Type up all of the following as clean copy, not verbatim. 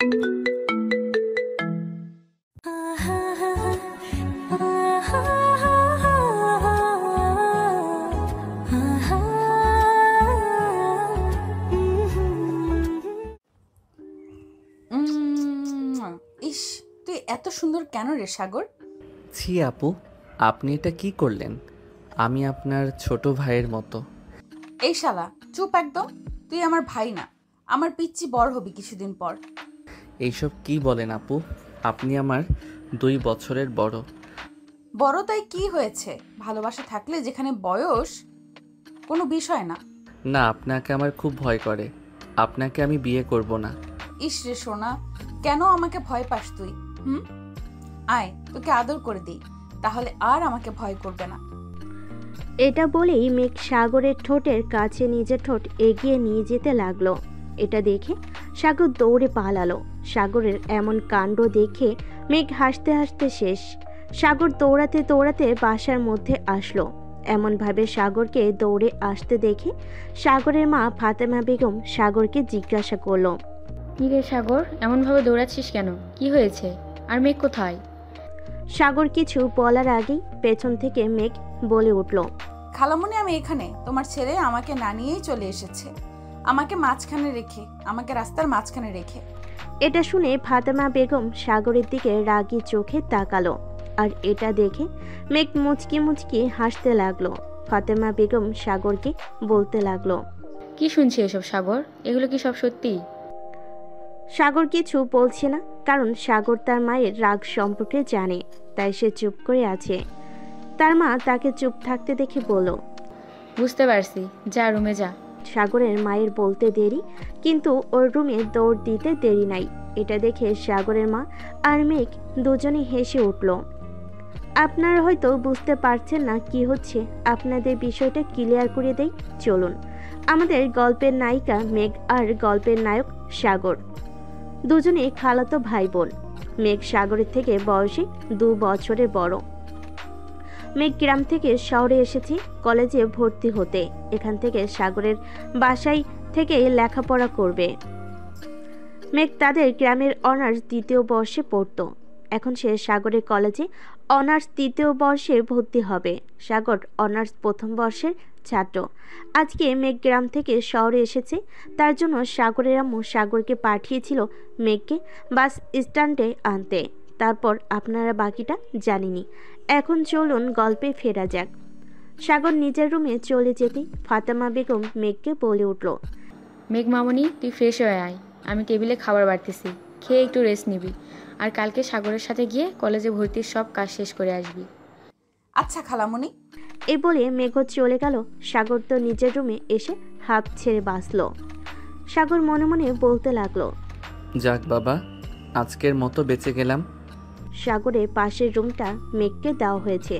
ইস, তুই এত সুন্দর কেন রে সাগর? ছি আপু, আপনি এটা কি করলেন? আমি আপনার ছোট ভাইয়ের মতো। এই শালা চুপ একদম। তুই আমার ভাই না, আমার পিচ্চি বড় হবি কিছুদিন পর। এইসব কি বলেন আপু? আপনি আমার 2 বছরের বড়। বড় তাই কি হয়েছে? ভালোবাসা থাকলে যেখানে বয়স কোনো বিষয় না। না, আপনাকে আমার খুব ভয় করে। আপনাকে আমি বিয়ে করব না। ইস রে সোনা, কেন আমাকে ভয় পাস তুই? আয় তোকে আদর করে দিই, তাহলে আর আমাকে ভয় করবে না। এটা বলেই মেঘ সাগরের ঠোঁটের কাছে নিজের ঠোঁট এগিয়ে নিয়ে যেতে লাগলো। এটা দেখে সাগর দৌড়ে পালালো। সাগরের এমন কাণ্ড দেখে মেঘ হাসতে হাসতে শেষ। সাগর দৌড়াতে দৌড়াতে বাসার মধ্যে আসলো। এমনভাবে সাগরকে দৌড়ে আসতে দেখে সাগরের মা ফাতেমা বেগম সাগরকে জিজ্ঞাসা করলো, কি রে সাগর, এমনভাবে দৌড়াচ্ছিস কেন? কি হয়েছে? আর মেঘ কোথায়? সাগর কিছু বলার আগেই পেছন থেকে মেঘ বলে উঠল, খালামণি আমি এখানে। তোমার ছেলে আমাকে না নিয়েই চলে এসেছে, আমাকে রাস্তার মাঝখানে রেখে। এটা শুনে ফাতেমা বেগম সাগরের দিকে রাগী চোখে তাকালো। আর এটা দেখে মেঘ মুচকি মুচকি হাসতে লাগলো। ফাতেমা বেগম সাগরকে বলতে লাগলো, কি শুনছি এসব সাগর? এগুলো কি সব সত্যি? সাগর কিছু বলছে না, কারণ সাগর তার মায়ের রাগ সম্পর্কে জানে, তাই সে চুপ করে আছে। তার মা তাকে চুপ থাকতে দেখে বলল, বুঝতে পারছি, যা রুমে যা। সাগরের মায়ের বলতে দেরি, কিন্তু ওর রুমে দৌড় দিতে দেরি নাই। এটা দেখে সাগরের মা আর মেঘ দুজনেই হেসে উঠল। আপনারা হয়তো বুঝতে পারছেন না কি হচ্ছে, আপনাদের বিষয়টা ক্লিয়ার করে দেই চলুন। আমাদের গল্পের নায়িকা মেঘ আর গল্পের নায়ক সাগর দুজনেই খালাতো ভাই বোন। মেঘ সাগরের থেকে বয়সে 2 বছরের বড়। মেঘ গ্রাম থেকে শহরে এসেছে কলেজে ভর্তি হতে। এখান থেকে সাগরের বাসায় থেকে লেখাপড়া করবে। মেঘ তাদের গ্রামের অনার্স 2য় বর্ষে পড়তো। এখন সে সাগরের কলেজে অনার্স 3য় বর্ষে ভর্তি হবে। সাগর অনার্স 1ম বর্ষের ছাত্র। আজকে মেঘ গ্রাম থেকে শহরে এসেছে, তার জন্য সাগরের আম্মু সাগরকে পাঠিয়েছিল মেঘকে বাস স্ট্যান্ডে আনতে। তারপর আপনারা বাকিটা জানেনই। এখন চলুন গল্পে ফেরা যাক। সাগর নিজের রুমে চলে যেতেই ফাতেমা বেগম মেঘকে বলে উঠল, মেঘ মামনি, তুই ফ্রেশ হয়ে আয়, আমি টেবিলে খাবার বাড়তেছি, খেয়ে একটু রেস্ট নিবি। আর কালকে সাগরের সাথে গিয়ে কলেজে ভর্তির সব কাজ শেষ করে আসবি। আচ্ছা খালামণি। এই বলে মেঘ চলে গেল। সাগর তো নিজের রুমে এসে হাত ছেড়ে বাঁচল। সাগর মনে মনে বলতে লাগলো, যাক বাবা, আজকের মতো বেঁচে গেলাম। সাগরের পাশের রুমটা মেঘকে দেওয়া হয়েছে।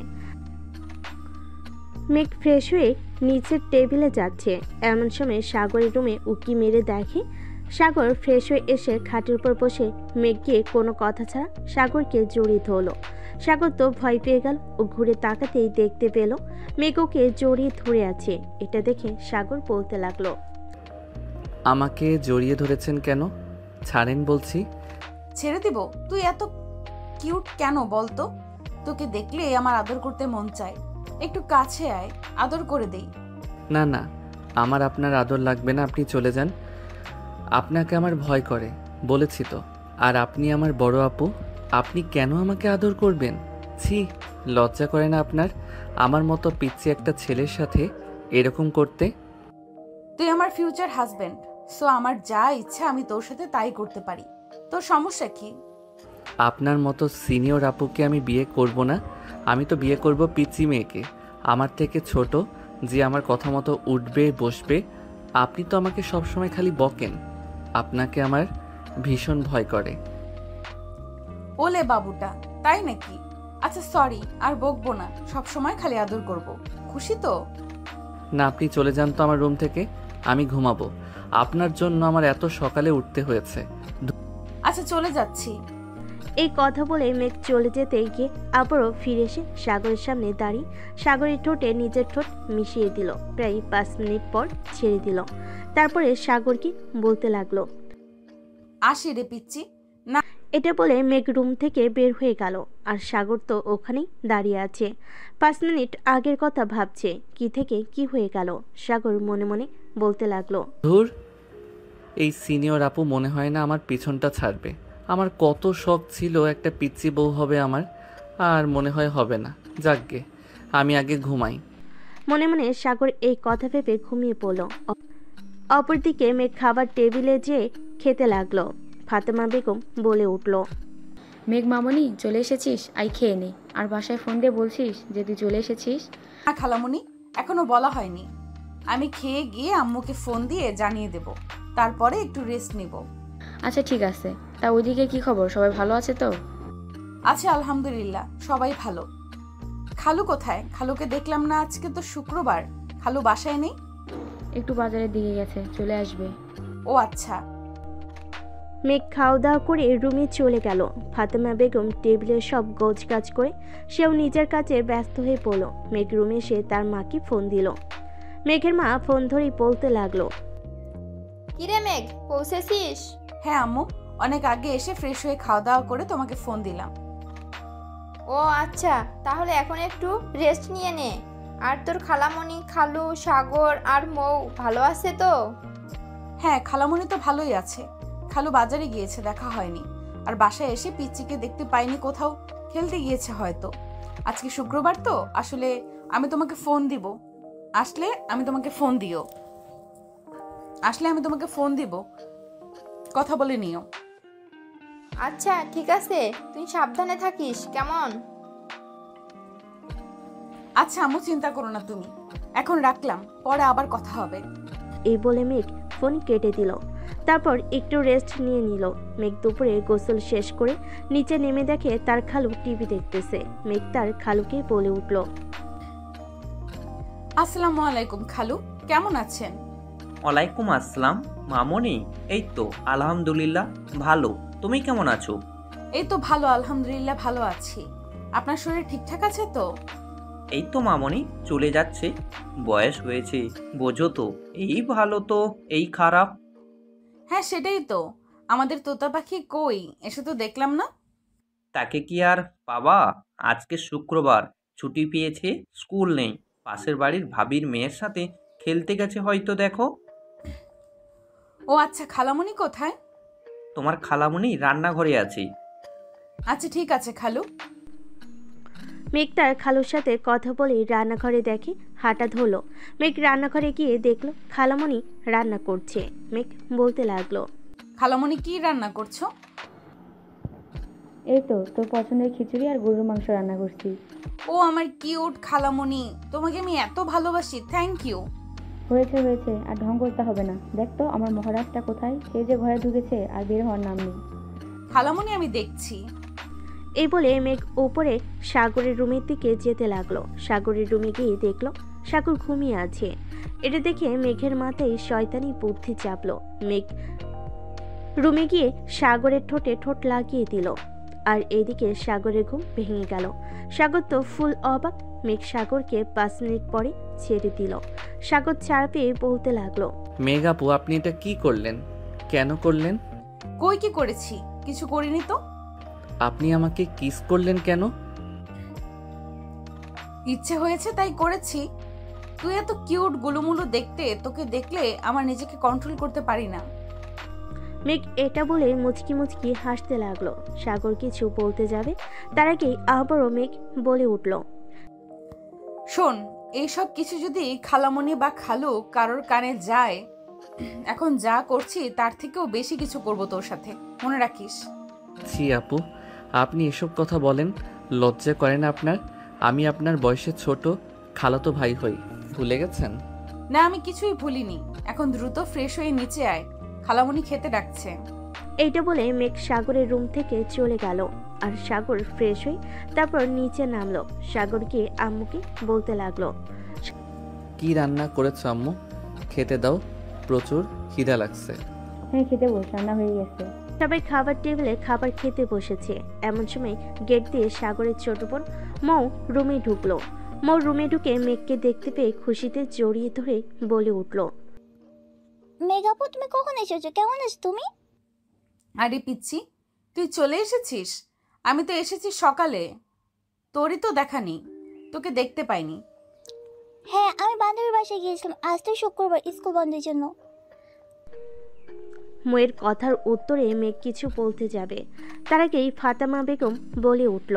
মেঘ ফ্রেশ হয়ে নিচের টেবিলে যাচ্ছে। এমন সময় সাগরের রুমে উকি মেরে দেখে সাগর ফ্রেশ হয়ে এসে খাটের উপর বসে মেঘকে কোনো কথা ছাড়া সাগরকে জড়িয়ে ধরলো। সাগর তো ভয় পেয়ে গেল ও ঘুরে তাকাতেই দেখতে পেল মেঘ ওকে জড়িয়ে ধরে আছে। এটা দেখে সাগর বলতে লাগলো, আমাকে জড়িয়ে ধরেছেন কেন? ছাড়েন বলছি। ছেড়ে দিব? তুই এত কিউট কেন বলতো? তোকে দেখলে আমার আদর করতে মন চায়। একটু কাছে আয়, আদর করে দেই। না না, আমার আপনার আদর লাগবে না, আপনি চলে যান। আপনাকে আমার ভয় করে বলেছি তো। আর আপনি আমার বড় আপু, আপনি কেন আমাকে আদর করবেন? ছি, লজ্জা করে না আপনার আমার মতো পিচ্চি একটা ছেলের সাথে এরকম করতে? তুই আমার ফিউচার হাজবেন্ড, সো আমার যা ইচ্ছা আমি তোর সাথে তাই করতে পারি। তোর সমস্যা কি? আপনার মতো সিনিয়র আপুকে আমি বিয়ে করব না। আমি তো বিয়ে করব পিচ্চি মেয়েকে, আমার থেকে ছোট, যে আমার কথা মতো উঠবে বসবে। আপনি তো আমাকে সবসময় খালি বকেন। আপনাকে আমার ভীষণ ভয় করে। ওলে বাবুটা, তাই নাকি? আচ্ছা সরি, আর বকবো না, সবসময় খালি আদর করব। খুশি তো? না, আপনি চলে যান তো আমার রুম থেকে, আমি ঘুমাবো। আপনার জন্য আমার এত সকালে উঠতে হয়েছে। আচ্ছা চলে যাচ্ছি। এই কথা বলে মেঘ চলে যেতে গিয়ে আবারও ফিরে এসে সাগরের সামনে দাঁড়িয়ে সাগরের ঠোঁটে নিজের ঠোঁট মিশিয়ে দিল। প্রায় 5 মিনিট পর ছেড়ে দিল। তারপরে সাগরকে বলতে লাগলো, আসি রে পিচ্ছি। এটা বলে মেঘ রুম থেকে বের হয়ে গেল। আর সাগর তো ওখানেই দাঁড়িয়ে আছে। 5 মিনিট আগের কথা ভাবছে। কি থেকে কি হয়ে গেল সাগর মনে মনে বলতে লাগলো। ধুর, এই সিনিয়র আপু মনে হয় না আমার পিছনটা ছাড়বে। আমার কত শখ ছিল একটা পিচ্চি বউ হবে আমার, আর মনে হয় হবে না। যাকগে, আমি আগে ঘুমাই। মনে মনে সাগর এই কথা ভেবে ঘুমিয়ে পড়ল। অপরদিকে মেঘ খাবার টেবিলে যেয়ে খেতে লাগলো। ফাতেমা বেগম বলে উঠল। মেঘ মামনি চলে এসেছিস, আই খেয়ে নে। আর বাসায় ফোন দিয়ে বলছিস যে তুই চলে এসেছিস। না খালামণি, এখনো বলা হয়নি। আমি খেয়ে গিয়ে আম্মুকে ফোন দিয়ে জানিয়ে দেব, তারপরে একটু রেস্ট নিব। আচ্ছা ঠিক আছে। তা ওইদিকে কি খবর, সবাই ভালো আছে তো? আছে আলহামদুলিল্লাহ, সবাই ভালো। খালু কোথায়? খালুকে দেখলাম না, আজকে তো শুক্রবার। খালু বাসায় নেই? একটু বাজারের দিকে গেছে, চলে আসবে। ও আচ্ছা। মেঘ খাওয়া দাওয়া করে রুমে চলে গেল। ফাতেমা বেগম টেবিলে সব গোছগাছ করে সেও নিজের কাজে ব্যস্ত হয়ে পড়ল। মেঘ রুমে এসে তার মাকে ফোন দিল। মেঘের মা ফোন ধরেই বলতে লাগলো। কিরে মেঘ, পৌঁছেছিস? হ্যাঁ আম্মু, অনেক আগে এসে ফ্রেশ হয়ে খাওয়া দাওয়া করে তোমাকে ফোন দিলাম। ও আচ্ছা, তাহলে এখন একটু রেস্ট নিয়ে নে। আর তোর খালামণি, খালু, সাগর আর মৌ ভালো আছে তো? হ্যাঁ, খালামণি তো ভালোই আছে। খালু বাজারে গিয়েছে, দেখা হয়নি। আর বাসায় এসে পিচ্চিকে দেখতে পাইনি, কোথাও খেলতে গিয়েছে হয়তো। আজকে শুক্রবার তো, আসলে আমি তোমাকে ফোন দিব। আসলে আমি তোমাকে ফোন দিব, কথা বলে নিও। আচ্ছা ঠিক আছে, তুই সাবধানে থাকিস কেমন? আচ্ছা আম্মু, চিন্তা করো না তুমি। এখন রাখলাম, পরে আবার কথা হবে। এই বলে মেঘ ফোন কেটে দিল। তারপর একটু রেস্ট নিয়ে নিল। মেঘ দুপুরে গোসল শেষ করে নিচে নেমে দেখে তার খালু টিভি দেখতেছে। মেঘ তার খালুকে বলে উঠল। আসসালামু আলাইকুম খালু, কেমন আছেন? ওয়ালাইকুম আসসালাম মামনি। এই তো আলহামদুলিল্লাহ ভালো। তুমি কেমন আছো? এই তো ভালো, আলহামদুলিল্লাহ ভালো আছি। আপনার শরীর ঠিকঠাক আছে তো? এই তো মামনি চলে যাচ্ছে। বয়স হয়েছে, বোঝো তো। এই ভালো তো এই খারাপ। হ্যাঁ সেটাই তো। আমাদের তোতা পাখি কই, এসে তো দেখলাম না। তাকে কি আর পাবা? আজকে শুক্রবার, ছুটি পেয়েছে, স্কুল নেই। পাশের বাড়ির ভাবির মেয়ের সাথে খেলতে গেছে হয়তো, দেখো। ও আচ্ছা, খালামণি কোথায়? তোমার খালামণি রান্নাঘরে আছে। আচ্ছা ঠিক আছে খালু। মেঘ তার খালুর সাথে কথা বলে রান্নাঘরে দেখে হাঁটা ধরলো। মেঘ রান্নাঘরে গিয়ে দেখলো খালামণি রান্না করছে। মেঘ বলতে লাগলো। খালামণি কি রান্না করছো? এই তো তোর পছন্দের খিচুড়ি আর গরুর মাংস রান্না করছি। ও আমার কিউট খালামণি, তোমাকে আমি এত ভালোবাসি, থ্যাংক ইউ। হয়েছে হয়েছে, আর ঢং করতে হবে না। দেখ তো আমার মহারাজটা কোথায়, সে যে ঘরে ঢুকেছে আর বের হওয়ার নাম নেই। খালামণি আমি দেখছি। এই বলে মেঘ উপরে সাগরের রুমের দিকে যেতে লাগলো। সাগরের রুমে গিয়ে দেখলো সাগর ঘুমিয়ে আছে। এটা দেখে মেঘের মাথায় শয়তানি বুদ্ধি চাপলো। মেঘ রুমে গিয়ে সাগরের ঠোঁটে ঠোঁট লাগিয়ে দিল। আর এইদিকে সাগরের ঘুম ভেঙে গেল। সাগর তো ফুল অবাক। মেঘ সাগরকে 5 মিনিট পরে ছেড়ে দিল। সাগর ছাড় পেয়ে বলতে লাগলো। মেঘ আপু, আপনি এটা কি করলেন? কেন করলেন? কই কি করেছি? কিছু করিনি তো। আপনি আমাকে কিস করলেন কেন? ইচ্ছে হয়েছে তাই করেছি। তুই এত কিউট গুলুমুলু দেখতে, তোকে দেখলে আমার নিজেকে কন্ট্রোল করতে পারি না। মেঘ এটা বলে মুচকি মুচকি হাসতে লাগলো। সাগর কিছু বলতে যাবে, তার আগেই আবারও মেঘ বলে উঠল। শোন, এইসব কিছু যদি খালামণি বা খালু কারোর কানে যায়, এখন যা করছি তার থেকেও বেশি কিছু করব তোর সাথে, মনে রাখিস। ছি আপু, আপনি এসব কথা বলেন? লজ্জা করে না আপনার? আমি আপনার বয়সে ছোট, খালাতো ভাই হই, ভুলে গেছেন? না, আমি কিছুই ভুলিনি। এখন দ্রুত ফ্রেশ হয়ে নিচে আয়, খালামণি খেতে ডাকছে। এইটা বলে মেঘ সাগরের রুম থেকে চলে গেল। আর সাগর ফ্রেশ হয়ে তারপর নিচে নামলো। সাগর গিয়ে আম্মুকে বলতে লাগলো। কি রান্না করেছো আম্মু? খেতে দাও, প্রচুর খিদা লাগছে। হ্যাঁ খেতে বস, রান্না হয়ে গেছে। সবাই খাবার টেবিলে খাবার খেতে বসেছে। এমন সময় গেট দিয়ে সাগরের ছোট বোন মৌ রুমে ঢুকলো। মৌ রুমে ঢুকে মেঘকে দেখতে পেয়ে খুশিতে জড়িয়ে ধরে বলে উঠল। মেঘ আপু, তুমি কখন এসেছো? কেমন আছো তুমি? আরে পিচ্ছি, তুই চলে এসেছিস? আমি তো এসেছি সকালে, তোরই তো দেখা নেই, তোকে দেখতে পাইনি। হ্যাঁ, আমি বান্ধবীর বাসায় গিয়েছিলাম, আজ তো শুক্রবার, স্কুল বন্ধের জন্য। মেয়ের কথার উত্তরে মেঘ কিছু বলতে যাবে, তার আগেই ফাতেমা বেগম বলে উঠল,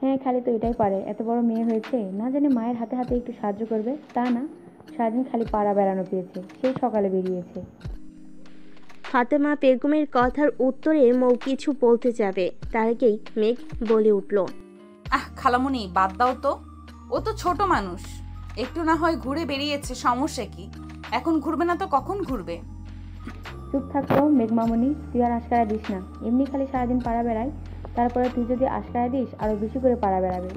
হ্যাঁ, খালি তো এটাই পারে, এত বড় মেয়ে হয়েছে, না জানি মায়ের হাতে হাতে একটু সাহায্য করবে, তা না, সারাদিন খালি পাড়া বেড়ানো পেয়েছে, সেই সকালে বেরিয়েছে। ফাতেমা বেগমের কথার উত্তরে মৌ কিছু বলতে যাবে, তার আগেই মেঘ বলে উঠল, খালামণি বাদ দাও তো, ও তো ছোট মানুষ, একটু না হয় ঘুরে বেরিয়েছে, সমস্যা কি? এখন ঘুরবে না তো কখন ঘুরবে? চুপ থাকতো মেঘমামনি, তুই আর আশকারা দিস না, এমনি খালি সারাদিন পাড়া বেড়াই, তারপরে তুই যদি আশকারা দিস আরও বেশি করে পাড়া বেড়াবে।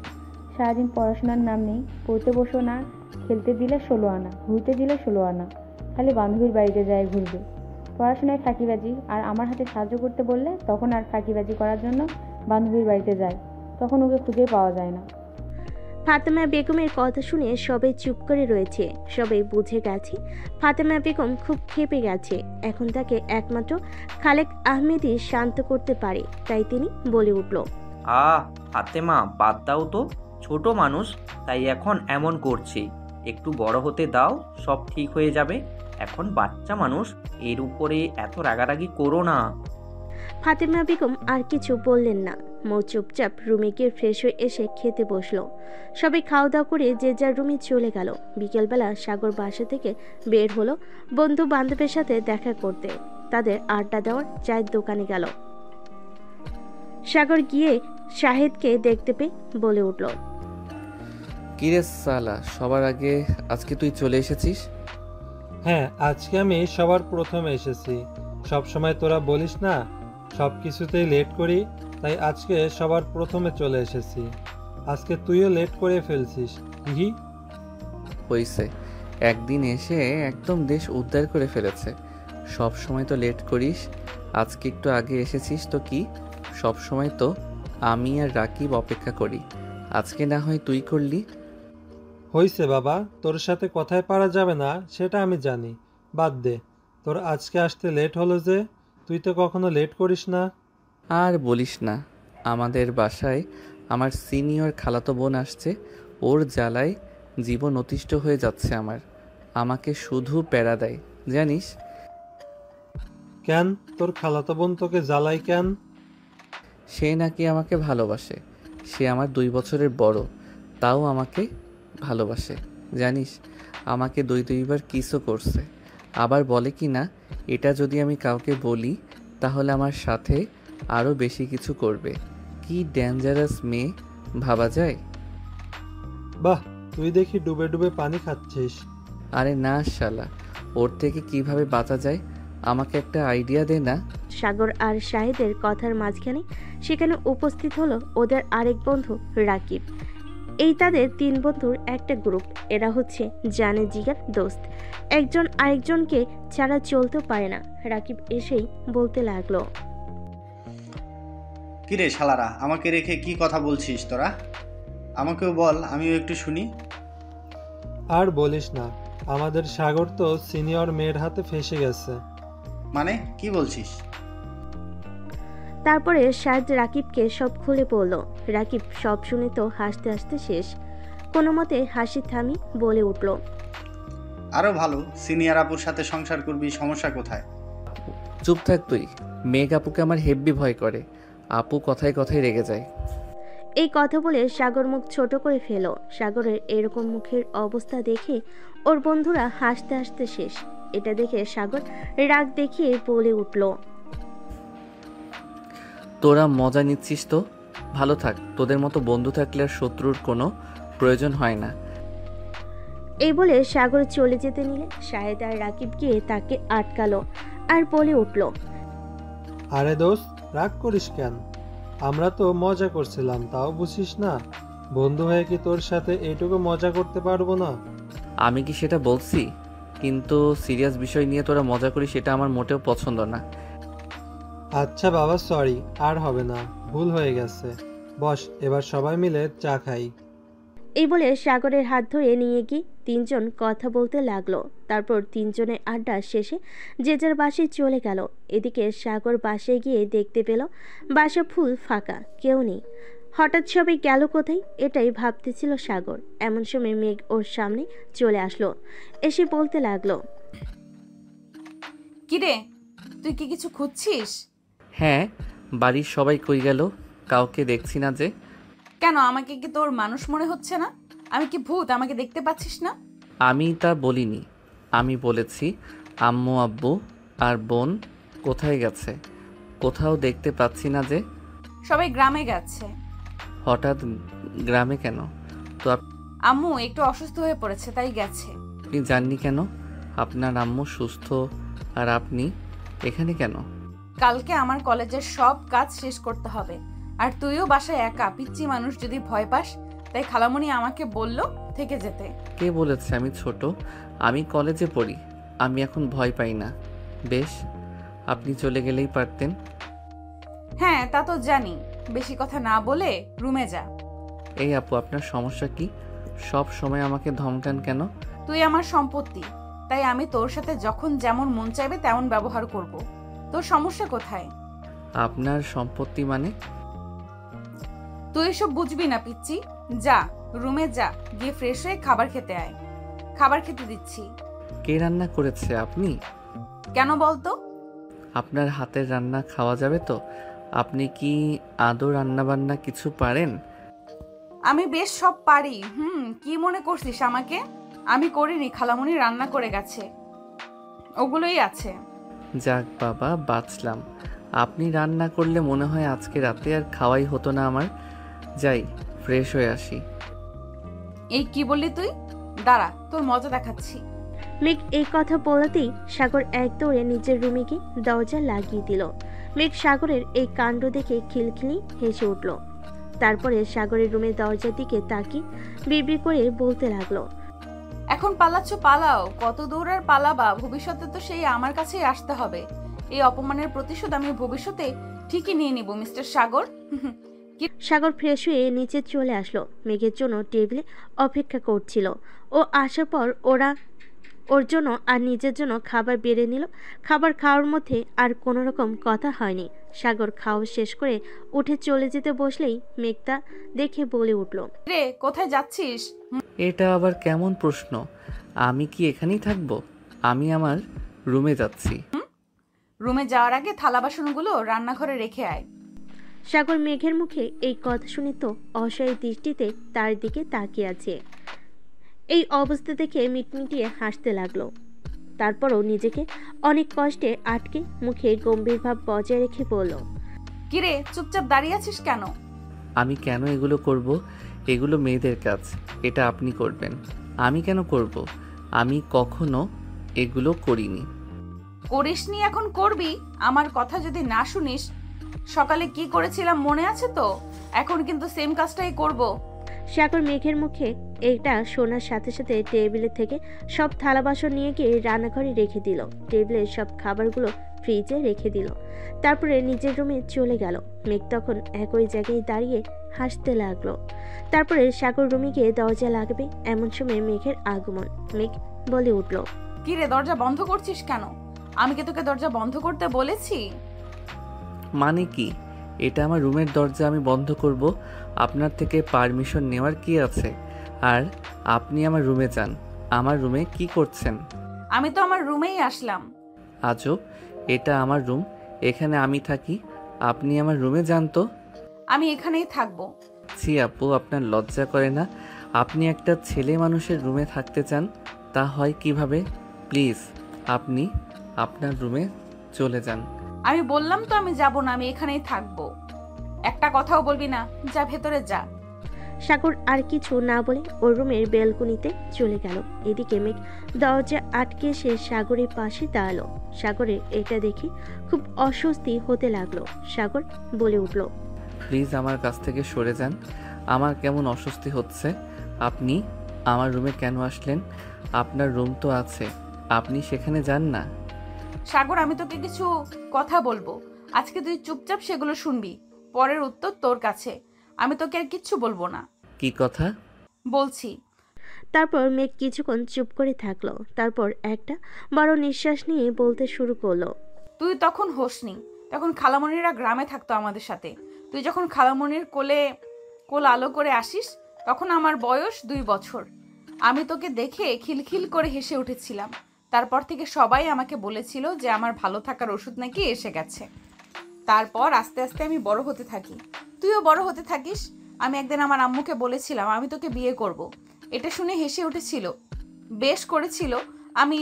সারাদিন পড়াশোনার নাম নেই, পড়তে বসো না, খেলতে দিলে 16 আনা, ঘুরতে দিলে 16 আনা, খালি বান্ধবীর বাড়িতে যায় ঘুরবে, পড়াশোনায় ফাঁকিবাজি, আর আমার হাতে সাহায্য করতে বললে তখন আর ফাঁকিবাজি করার জন্য বান্ধবীর বাড়িতে যায়, তখন ওকে খুঁজে পাওয়া যায় না। ফাতেমা বেগমের কথা শুনে সবাই চুপ করে রয়েছে, সবাই বুঝে গেছে ফাতেমা বেগম খুব ক্ষেপে গেছে, এখন তাকে একমাত্র খালেক আহমেদই শান্ত করতে পারে, তাই তিনি বলে উঠল, ফাতেমা বাদ দাও তো, ছোট মানুষ তাই এখন এমন করছে, একটু বড় হতে দাও, সব ঠিক হয়ে যাবে, এখন বাচ্চা মানুষ, এর উপরে এত রাগারাগি করো না। ফাতেমা বেগম আর কিছু বললেন না, মৌ চুপচাপ রুমে গিয়ে ফ্রেশ হয়ে এসে খেতে বসলো। সবাই খাওয়া দাওয়া করে যে যার রুমে চলে গেল। বিকেলবেলা সাগর বাসা থেকে বের হলো বন্ধু বান্ধবের সাথে দেখা করতে, তাদের আড্ডা দেওয়ার চায়ের দোকানে গেল। সাগর গিয়ে শাহেদকে দেখতে পেয়ে বলে উঠল, কিরে সালা, সবার আগে আজকে তুই চলে এসেছিস? হ্যাঁ, আজকে আমি সবার প্রথমে এসেছি। সব সময় তোরা বলিস না সব কিছুতেই লেট করি, তাই আজকে সবার প্রথমে চলে এসেছি। আজকে তুইও লেট করে ফেলছিস। হি হইছে, একদিন এসে একদম দেশ উদ্ধার করে ফেলেছে। সব সময় তো লেট করিস, আজকে একটু আগে এসেছিস তো কি? সব সময় তো আমি আর রাকিব অপেক্ষা করি, আজকে না হয় তুই করলি। হইছে বাবা, তোর সাথে কথায় পারা যাবে না সেটা আমি জানি, বাদ দে। তোর আজকে আসতে লেট হলো যে, তুই তো কখনো লেট করিস না। আর বলিস না, আমাদের বাসায় আমার সিনিয়র খালাতো বোন আসছে, ওর জ্বালায় জীবন অতিষ্ঠ হয়ে যাচ্ছে আমার, আমাকে শুধু প্যারা দেয় জানিস। কেন, তোর খালাতো বোন তোকে জ্বালাই কেন? সে নাকি আমাকে ভালোবাসে, সে আমার 2 বছরের বড়, তাও আমাকে ভালোবাসে জানিস। আমাকে 2বার কিসও করছে, আবার বলে কি না এটা যদি আমি কাউকে বলি তাহলে আমার সাথে আরও বেশি কিছু করবে। কি ডেঞ্জারাস মেয়ে ভাবা যায়। বাহ, তুই দেখি ডুবে ডুবে পানি খাচ্ছিস। আরে না শালা, ওর থেকে কিভাবে বাঁচা যায় আমাকে একটা আইডিয়া দে না। সাগর আর শাহিদের কথার মাঝখানে সেখানে উপস্থিত হলো ওদের আরেক বন্ধু রাকিব। এই তাদের 3 বন্ধুর একটা গ্রুপ, এরা হচ্ছে জানে জিগার দোস্ত, একজন আরেকজনকে ছাড়া চলতেও পারে না। রাকিব এসেই বলতে লাগলো, কিরে শালারা, আমাকে রেখে কি কথা বলছিস তোরা? আমাকেও বল, আমিও একটু শুনি। আর বলিস না, আমাদের সাগর তো সিনিয়র মেয়ের হাতে ফেসে গেছে। মানে কি বলছিস? তারপরে শাহিদ রাকিবকে সব খুলে বলল। রাকিব সব শুনে তো হাসতে হাসতে শেষ, কোনো মতে হাসি থামি বলে উঠল, আরো ভালো, সিনিয়র আপুর সাথে সংসার করবি, সমস্যা কোথায়? চুপ থাক তুই, মেঘ আপুকে আমার হেব্বি ভয় করে, আপু কথায় কথায় রেগে যায়। এই কথা বলে সাগর মুখ ছোট করে ফেল। সাগরের এরকম মুখের অবস্থা দেখে ওর বন্ধুরা হাসতে হাসতে শেষ। এটা দেখে সাগর রাগ দেখিয়ে বলে উঠল, তোরা মজা নিচ্ছিস তো, ভালো থাক, তোদের মতো বন্ধু থাকলে আর শত্রুর কোনো প্রয়োজন হয় না। এই বলে সাগর চলে যেতে নিলে শাহেদ আর রাকিব গিয়ে তাকে আটকালো আর বলে উঠল, আরে দোস্ত, রাগ করিস কেন? আমরা তো মজা করছিলাম, তাও বুঝিস না? বন্ধু হয়ে কি তোর সাথে এইটুকু মজা করতে পারবো না? আমি কি সেটা বলছি? কিন্তু সিরিয়াস বিষয় নিয়ে তোরা মজা করিস সেটা আমার মোটেও পছন্দ না। আচ্ছা বাবা, সরি, আর হবে না, ভুল হয়ে গেছে। বস, এবার সবাই মিলে চা খাই। এই বলে সাগরের হাত ধরে নিয়ে গিয়ে তিনজন কথা বলতে লাগলো। তারপর তিনজনের আড্ডা শেষে যে যার বাসায় চলে গেল। এদিকে সাগর বাসায় গিয়ে দেখতে পেল বাসা ফুল ফাঁকা, কেউ নেই। হঠাৎ সবাই গেল কোথায়, এটাই ভাবতেছিল সাগর। এমন সময় মেঘ ওর সামনে চলে আসলো, এসে বলতে লাগলো, কিরে, তুই কি কিছু খুঁজছিস? হ্যাঁ, বাড়ির সবাই কই গেল? কাউকে দেখছি না যে। কেন, আমাকে কি তোর মানুষ মনে হচ্ছে না? আমি কি ভূত? আমাকে দেখতে পাচ্ছিস না? আমি তা বলিনি। আমি বলেছি আম্মু আব্বু আর বোন কোথায় গেছে, কোথাও দেখতে পাচ্ছি না যে। সবাই গ্রামে গেছে। হঠাৎ গ্রামে কেন? তো আম্মু একটু অসুস্থ হয়ে পড়েছে, তাই গেছে। আপনি জাননি কেন? আপনার আম্মু সুস্থ আর আপনি এখানে কেন? কালকে আমার কলেজের সব কাজ শেষ করতে হবে, আর তুইও বাসায় একা, পিচ্চি মানুষ, যদি ভয় পাস। তাই খালামণি আমাকে বলল থেকে যেতে। কে বলেছে আমি ছোট? আমি কলেজে পড়ি, আমি এখন ভয় পাই না। বেশ, আপনি চলে গেলেই পারতেন। হ্যাঁ, তা তো জানি। বেশি কথা না বলে রুমে যা। এই আপু, আপনার সমস্যা কি? সব সময় আমাকে ধমকান কেন? তুই আমার সম্পত্তি, তাই আমি তোর সাথে যখন যেমন মন চাইবে তেমন ব্যবহার করব। তোর সমস্যা কোথায়? আপনার সম্পত্তি মানে? তুই এসব বুঝবি না পিচ্চি। যা, রুমে যা, গিয়ে ফ্রেশ হয়ে খাবার খেতে আয়। খাবার খেতে দিচ্ছি। কে রান্না করেছে? আপনি? কেন বলতো? আপনার হাতের রান্না খাওয়া যাবে তো? আপনি কি আদৌ রান্না বান্না কিছু পারেন? আমি বেশ সব পারি। কি মনে করছিস আমাকে? আমি করিনি, খালামণি রান্না করে গেছে, ওগুলোই আছে। যাক বাবা, বাঁচলাম। আপনি রান্না করলে মনে হয় আজকে রাতে আর খাওয়াই হতো না আমার। যাই, ফ্রেশ হয়ে আসি। এই কি বললি তুই? দাঁড়া, তোর মজা দেখাচ্ছি। মেঘ এই কথা বলাতেই সাগর এক দৌড়ে নিজের রুমে গিয়ে দরজা লাগিয়ে দিল। মেঘ সাগরের এই কাণ্ড দেখে খিলখিলি হেসে উঠল। তারপরে সাগরের রুমের দরজার দিকে তাকিয়ে বিড়বিড় করে বলতে লাগলো, এখন পালাচ্ছ, পালাও। কত দূর আর পালাবা? ভবিষ্যতে তো সেই আমার কাছেই আসতে হবে। এই অপমানের প্রতিশোধ আমি ভবিষ্যতে ঠিকই নিয়ে নিব, মিস্টার সাগর। সাগর ফ্রেশ হয়ে নিচে চলে আসলো। মেঘের জন্য টেবিলে অপেক্ষা করছিল। ও আসার পর ওর জন্য আর নিজের জন্য খাবার বেড়ে নিল। খাবার খাওয়ার মধ্যে আর কোনো রকম কথা হয়নি। সাগর খাওয়া শেষ করে উঠে চলে যেতে বসলেই মেঘটা দেখে বলে উঠল, রে, কোথায় যাচ্ছিস? এটা আবার কেমন প্রশ্ন? আমি কি এখানেই থাকবো? আমি আমার রুমে যাচ্ছি। রুমে যাওয়ার আগে থালা বাসনগুলো রান্নাঘরে রেখে আয়। সাগর মেঘের মুখে এই কথা শুনে তো অসহায় দৃষ্টিতে তার দিকে তাকিয়ে আছে। এই অবস্থা দেখে মিটমিটিয়ে হাসতে লাগলো। তারপরও নিজেকে অনেক কষ্টে আটকে মুখে গম্ভীর ভাব বজায় রেখে বলল, কিরে, চুপচাপ দাঁড়িয়ে আছিস কেন? আমি কেন এগুলো করব? এগুলো মেয়েদের কাজ, এটা আপনি করবেন। আমি কেন করব? আমি কখনো এগুলো করিনি। করিসনি, এখন করবি। আমার কথা যদি না শুনিস, সকালে কি করেছিলাম মনে আছে তো? এখন কিন্তু সেম কাজটাই করব। সাগর মেঘের মুখে এটা শোনার সাথে সাথে টেবিলের থেকে সব থালা বাসন নিয়ে গিয়ে রান্নাঘরে রেখে দিল। টেবিলের সব খাবারগুলো ফ্রিজে রেখে দিল। তারপরে নিজের রুমে চলে গেল। মেঘ তখন একই জায়গায় দাঁড়িয়ে হাসতে লাগলো। তারপরে সাগর রুমে গিয়ে দরজা লাগবে, এমন সময় মেঘের আগমন। মেঘ বলে উঠল, কিরে, দরজা বন্ধ করছিস কেন? আমি কি তোকে দরজা বন্ধ করতে বলেছি? মানে কি? এটা আমার রুমের দরজা, আমি বন্ধ করব? আপনার থেকে পারমিশন নেওয়ার কি আছে? আর আপনি আমার রুমে যান। আমার রুমে কি করছেন? আমি তো আমার রুমেই আসলাম। আজব, এটা আমার রুম, এখানে আমি থাকি। আপনি আমার রুমে যান তো। আমি এখানেই থাকবো। ছি আপু, আপনার লজ্জা করে না? আপনি একটা ছেলে মানুষের রুমে থাকতে চান? তা হয় কিভাবে? প্লিজ, আপনি আপনার রুমে চলে যান। আমি বললাম তো আমি যাব না, আমি এখানেই থাকবো। একটা কথাও বলবি না। যা, ভেতরে যা। সাগর আর কিছু না বলে ওর রুমের বেলকনিতে চলে গেল। এদিকে মেঘ দরজা আটকে সে সাগরের পাশে দাঁড়ালো। সাগরের এটা দেখে খুব অস্বস্তি হতে লাগলো। সাগর বলে উঠল, প্লিজ আমার কাছ থেকে সরে যান, আমার কেমন অস্বস্তি হচ্ছে। আপনি আমার রুমে কেন আসলেন? আপনার রুম তো আছে, আপনি সেখানে যান না। সাগর, আমি তোকে কিছু কথা বলবো। আজকে তুই চুপচাপ সেগুলো শুনবি। পরের উত্তর তোর কাছে। আমি তোকে আর কিচ্ছু বলবো না। কি কথা? বলছি। তারপর মেঘ কিছুক্ষণ চুপ করে থাকলো, তারপর একটা বড় নিঃশ্বাস নিয়ে বলতে শুরু করলো। তুই তখন হোসনি, তখন খালামণিরা গ্রামে থাকতো আমাদের সাথে। তুই যখন খালামণির কোল আলো করে আসিস, তখন আমার বয়স 2 বছর। আমি তোকে দেখে খিলখিল করে হেসে উঠেছিলাম। তারপর থেকে সবাই আমাকে বলেছিল যে আমার ভালো থাকার ওষুধ নাকি এসে গেছে। তারপর আস্তে আস্তে আমি বড় হতে থাকি, তুইও বড় হতে থাকিস। আমি একদিন আমার আম্মুকে বলেছিলাম আমি তোকে বিয়ে করব। এটা শুনে হেসে উঠেছিল, বেশ করেছিল। আমি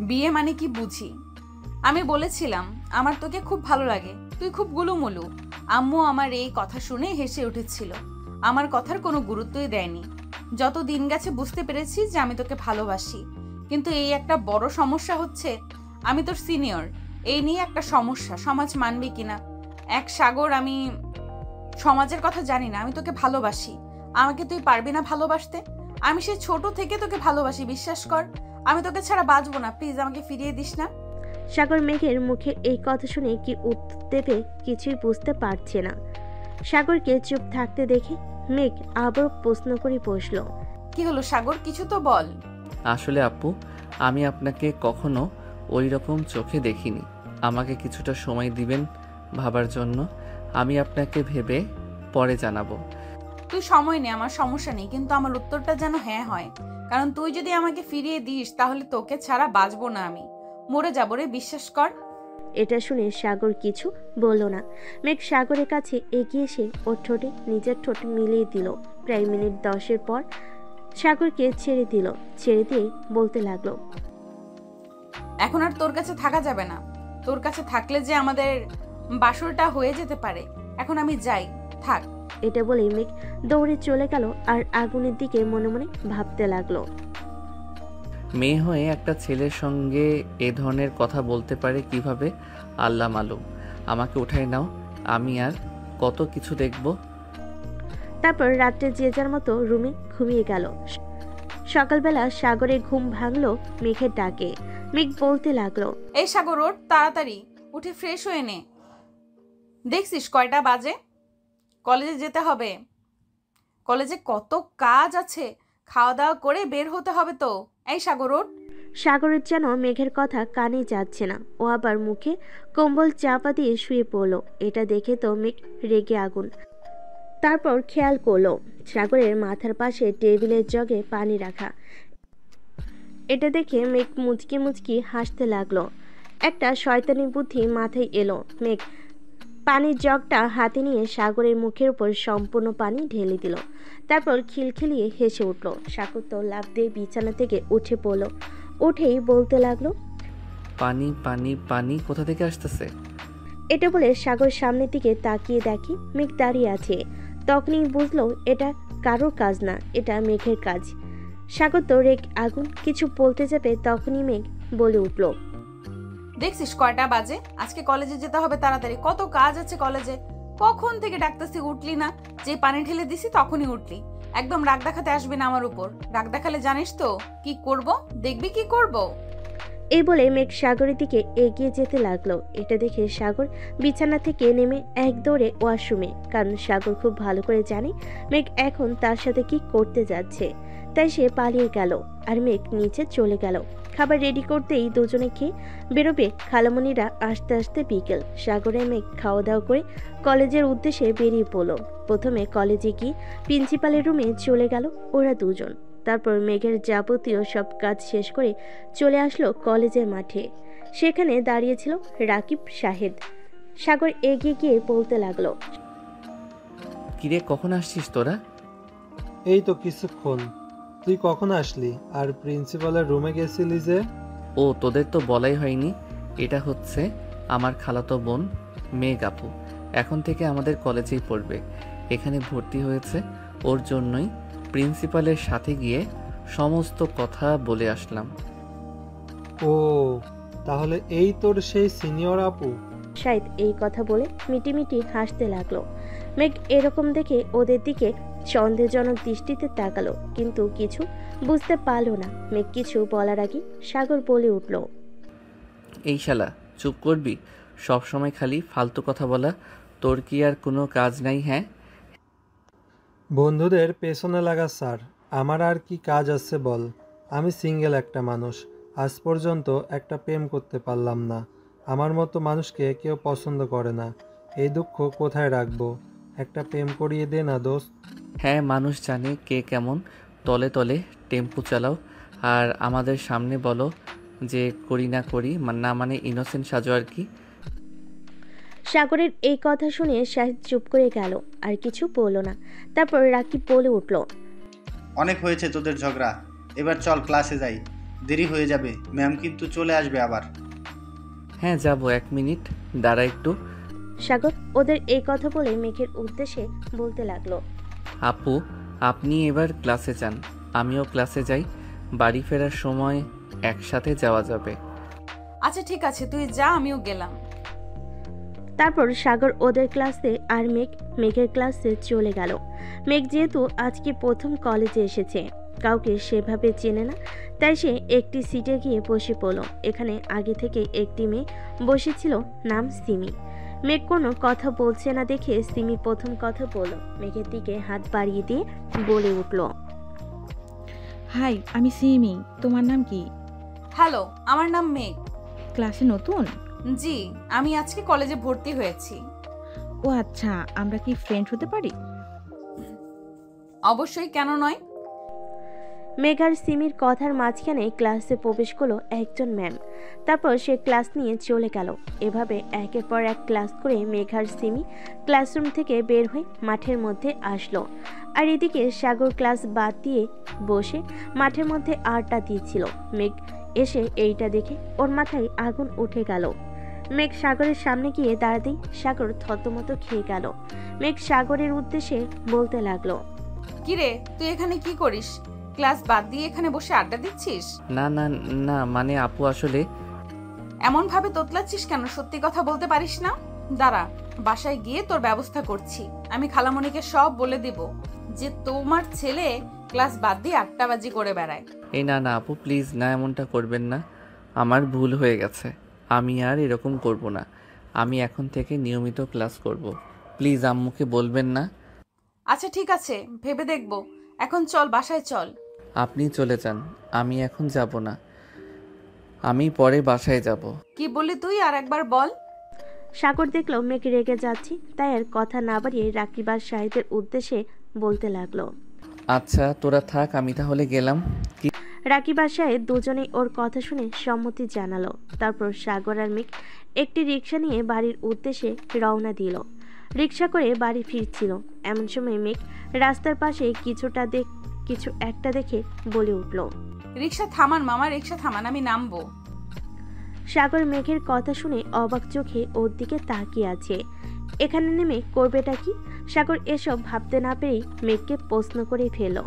বিয়ে মানে কি বুঝি। আমি বলেছিলাম আমার তোকে খুব ভালো লাগে, তুই খুব গুলুমুলু। আম্মু আমার এই কথা শুনে হেসে উঠেছিল, আমার কথার কোনো গুরুত্বই দেয়নি। যত দিন গেছে বুঝতে পেরেছি যে আমি তোকে ভালোবাসি, কিন্তু এই একটা বড় সমস্যা হচ্ছে আমি তোর সিনিয়র। এই নিয়ে একটা সমস্যা, সমাজ মানবে কিনা। এক সাগর, আমি সমাজের কথা জানি না, আমি তোকে ভালোবাসি। আমাকে তুই পারবি না ভালোবাসতে? আমি সে ছোট থেকে তোকে ভালোবাসি, বিশ্বাস কর। আমি তোকে ছাড়া বাঁচবো না, প্লিজ আমাকে ফিরিয়ে দিস না। সাগর মেঘের মুখে এই কথা শুনে কি উত্তর দেবে কিছুই বুঝতে পারছে না। সাগরকে চুপ থাকতে দেখে মেঘ আবার প্রশ্ন করে বসলো। কি হলো সাগর, কিছু তো বল। আসলে আপু, আমি আপনাকে কখনো ওই রকম চোখে দেখিনি। আমাকে কিছুটা সময় দিবেন ভাবার জন্য। আমি আপনাকে ভেবে পরে জানাবো। তুই সময় নে, আমার সমস্যা নেই, কিন্তু আমার উত্তরটা যেন হ্যাঁ হয়। কারণ তুই যদি আমাকে ফিরিয়ে দিস তাহলে তোকে ছাড়া বাঁচবো না, আমি মরে যাবো রে, বিশ্বাস কর। এটা শুনে সাগর কিছু বলল না। মেঘ সাগরের কাছে এগিয়ে এসে ওর ঠোঁটে নিজের ঠোঁট মিলিয়ে দিল। প্রায় মিনিট 10 পর সাগরকে ছেড়ে দিল। ছেড়ে দিয়ে বলতে লাগলো, এখন আর তোর কাছে থাকা যাবে না। তোর কাছে থাকলে যে আমাদের বাসরটা হয়ে যেতে পারে। এখন আমি যাই, থাক। এটা বলে মেঘ দৌড়ে চলে গেল আর আগুনের দিকে মনে মনে ভাবতে লাগলো। মেয়ে হয়ে একটা ছেলের সঙ্গে এ ধরনের কথা বলতে পারে কিভাবে, আল্লাহ মালুম। আমাকে উঠাই নাও, আমি আর কত কিছু দেখব। তারপর রাত্রে যে যার মতো রুমে ঘুমিয়ে গেল। সকালবেলা সাগরের ঘুম ভাঙলো মেঘের ডাকে। মেঘ বলতে লাগলো, এই সাগর ওঠ, তাড়াতাড়ি উঠে ফ্রেশ হয়ে নে। দেখছিস কয়টা বাজে? কলেজে যেতে হবে। কলেজে কত কাজ আছে, খাওয়া দাওয়া করে বের হতে হবে তো। এই সাগর ওঠ। সাগরের যেন মেঘের কথা কানে যাচ্ছে না। ও আবার মুখে কম্বল চাপা দিয়ে শুয়ে পড়লো। এটা দেখে তো মেঘ রেগে আগুন। তারপর খেয়াল করলো সাগরের মাথার পাশে টেবিলের জগে পানি রাখা। এটা দেখে মেঘ মুচকি মুচকি হাসতে লাগলো। একটা শয়তানি বুদ্ধি মাথায় এলো। মেঘ পানির জগটা হাতে নিয়ে সাগরের মুখের উপর সম্পূর্ণ পানি ঢেলে দিল। তারপর খিলখিলিয়ে হেসে উঠল। সাগর তো লাফ দিয়ে বিছানা থেকে উঠে পড়লো। উঠেই বলতে লাগলো, পানি পানি পানি কোথা থেকে আসতেছে? এটা বলে সাগর সামনের দিকে তাকিয়ে দেখি মেঘ দাঁড়িয়ে আছে। তখনই বুঝলো এটা কারোর কাজ না, এটা মেঘের কাজ। সাগর তো রেগ আগুন, কিছু বলতে যাবে তখনই মেঘ বলে উঠল, দেখছিস কয়টা বাজে? আজকে কলেজে যেতে হবে তাড়াতাড়ি, কত কাজ আছে কলেজে। কখন থেকে ডাকতেছি, উঠলি না। যে পানি ঢেলে দিছি তখনই উঠলি। একদম রাগ দেখাতে আসবি না আমার উপর। রাগ দেখালে জানিস তো কি করব, দেখবি কি করব। এই বলে মেঘ সাগরের দিকে এগিয়ে যেতে লাগলো। এটা দেখে সাগর বিছানা থেকে নেমে এক দৌড়ে ওয়াশরুমে, কারণ সাগর খুব ভালো করে জানে মেঘ এখন তার সাথে কি করতে যাচ্ছে। তাই সে পালিয়ে গেল আর মেঘ নিচে চলে গেল। খাবার রেডি করতেই দুজনে খেয়ে বেরোবে। খালামণিরা আস্তে আস্তে বিকেল। সাগরে মেঘ খাওয়া দাওয়া করে কলেজের উদ্দেশ্যে বেরিয়ে পড়লো। প্রথমে কলেজে গিয়ে প্রিন্সিপালের রুমে চলে গেল ওরা দুজন। তারপর মেঘের যাবতীয় সব কাজ শেষ করে চলে আসলো কলেজের মাঠে। সেখানে দাঁড়িয়েছিল রাকিব সাহেদ। সাগর এগিয়ে গিয়ে বলতে লাগলো, কিরে, কখন আসছিস তোরা? এই তো কিছুক্ষণ। তুই কখন আসলি? আর প্রিন্সিপালের রুমে গেছিলি যে? ও, তোদের তো বলাই হয়নি। এটা হচ্ছে আমার খালাতো বোন মেঘ আপু। এখন থেকে আমাদের কলেজেই পড়বে। এখানে ভর্তি হয়েছে, ওর জন্যই প্রিন্সিপালের সাথে গিয়ে সমস্ত কথা বলে আসলাম। ও, তাহলে এই তোর সেই সিনিয়র আপু? শাহিদ এই কথা বলে মিটিমিটি হাসতে লাগলো। মেঘ এরকম দেখে ওদের দিকে সন্দেহজনক দৃষ্টিতে তাকালো, কিন্তু কিছু বুঝতে পারলো না। মেঘ কিছু বলার আগে সাগর বলে উঠল, এই শালা, চুপ করবি? সব সময় খালি ফালতু কথা বলা। তোর কি আর কোনো কাজ নাই? হ্যাঁ, বন্ধুদের পেছনে লাগা স্যার, আমার আর কি কাজ আছে বল? আমি সিঙ্গেল একটা মানুষ, আজ পর্যন্ত একটা প্রেম করতে পারলাম না। আমার মতো মানুষকে কেউ পছন্দ করে না। এই দুঃখ কোথায় রাখবো? একটা প্রেম করিয়ে দে না দোস্ত। হ্যাঁ, মানুষ জানে কে কেমন। তলে তলে টেম্পু চালাও আর আমাদের সামনে বলো যে করি না করি, না মানে ইনোসেন্ট সাজো আর কি। সাগরের এই কথা শুনে শাহিদ চুপ করে গেল, আর কিছু বলল না। তারপর রাকিব বলে উঠল, অনেক হয়েছে তোদের ঝগড়া, এবার চল ক্লাসে যাই, দেরি হয়ে যাবে, ম্যাম কিন্তু চলে আসবে আবার। হ্যাঁ যাবো, 1 মিনিট দাঁড়া একটু। সাগর ওদের এই কথা বলে মেঘের উদ্দেশ্যে বলতে লাগলো, আপু আপনি এবার ক্লাসে যান, আমিও ক্লাসে যাই। বাড়ি ফেরার সময় একসাথে যাওয়া যাবে। আচ্ছা ঠিক আছে, তুই যা, আমিও গেলাম। তারপর সাগর ওদের ক্লাসে আর মেঘ মেঘের ক্লাসে চলে গেল। মেঘ যেহেতু আজকে প্রথম কলেজে এসেছে, কাউকে সেভাবে চেনে না, তাই সে একটি সিটে গিয়ে বসে পড়ল। এখানে আগে থেকে একটি মেয়ে বসেছিল, নাম সিমি। মেঘ কোনো কথা বলছে না দেখে সিমি প্রথম কথা বলল, মেঘের দিকে হাত বাড়িয়ে দিয়ে বলে উঠল, হাই, আমি সিমি। তোমার নাম কি? হ্যালো, আমার নাম মেঘ। ক্লাসে নতুন? জি, আমি আজকে কলেজে ভর্তি হয়েছি। ও আচ্ছা, আমরা কি ফ্রেন্ড হতে পারি? অবশ্যই, কেন নয়। মেঘ আর সিমির কথার মাঝখানে ক্লাসে প্রবেশ করলো একজন ম্যাম। তারপর সে ক্লাস নিয়ে চলে গেল। এভাবে একের পর এক ক্লাস করে মেঘ আর সিমি ক্লাসরুম থেকে বের হয়ে মাঠের মধ্যে আসলো। আর এদিকে সাগর ক্লাস বাদ দিয়ে বসে মাঠের মধ্যে আড্ডা দিয়েছিল। মেঘ এসে এইটা দেখে ওর মাথায় আগুন উঠে গেল। মেঘ সাগরের সামনে গিয়ে দাঁড়াতেই সাগর থতমত খেয়ে গেল। মেঘ সাগরের উদ্দেশ্যে বলতে লাগলো, কিরে, তুই এখানে কি করিস? ক্লাস বাদ দিয়ে এখানে বসে আড্ডা দিচ্ছিস? না না না, মানে আপু আসলে। এমন ভাবে তোতলাচ্ছিস কেন? সত্যি কথা বলতে পারিস না? দাঁড়া, বাসায় গিয়ে তোর ব্যবস্থা করছি। আমি খালামণিকে সব বলে দেব যে তোমার ছেলে ক্লাস বাদ দিয়ে আড্ডাবাজি করে বেড়ায়। এই না না আপু, প্লিজ না, এমনটা করবেন না। আমার ভুল হয়ে গেছে, আমি আর এরকম করব না। আমি এখন থেকে নিয়মিত ক্লাস করব। প্লিজ আম্মুকে বলবেন না। আচ্ছা ঠিক আছে, ভেবে দেখব। এখন চল, বাসায় চল। আপনি চলে যান, আমি এখন যাব না, আমি পরে বাসায় যাব। কি বললি তুই? আর একবার বল। সাগর দেখলো মেঘ রেগে যাচ্ছে, তাই আর কথা না বাড়িয়ে রাকিব আর শাহিদের উদ্দেশ্যে বলতে লাগলো, আচ্ছা তোরা থাক, আমি তাহলে গেলাম। কি? রাকিব আর শাহিদ দুজনেই ওর কথা শুনে সম্মতি জানালো। তারপর সাগর আর মেঘ একটি রিক্সা নিয়ে বাড়ির উদ্দেশ্যে রওনা দিল। রিক্সা করে বাড়ি ফিরছিল, এমন সময় মেঘ রাস্তার পাশে কিছু একটা দেখে বলে উঠল, রিক্সা থামান মামা, রিক্সা থামান, আমি নামবো। সাগর মেঘের কথা শুনে অবাক চোখে ওর দিকে তাকিয়ে আছে। এখানে নেমে করবেটা কি? সাগর এসব ভাবতে না পেরেই মেঘকে প্রশ্ন করে ফেল।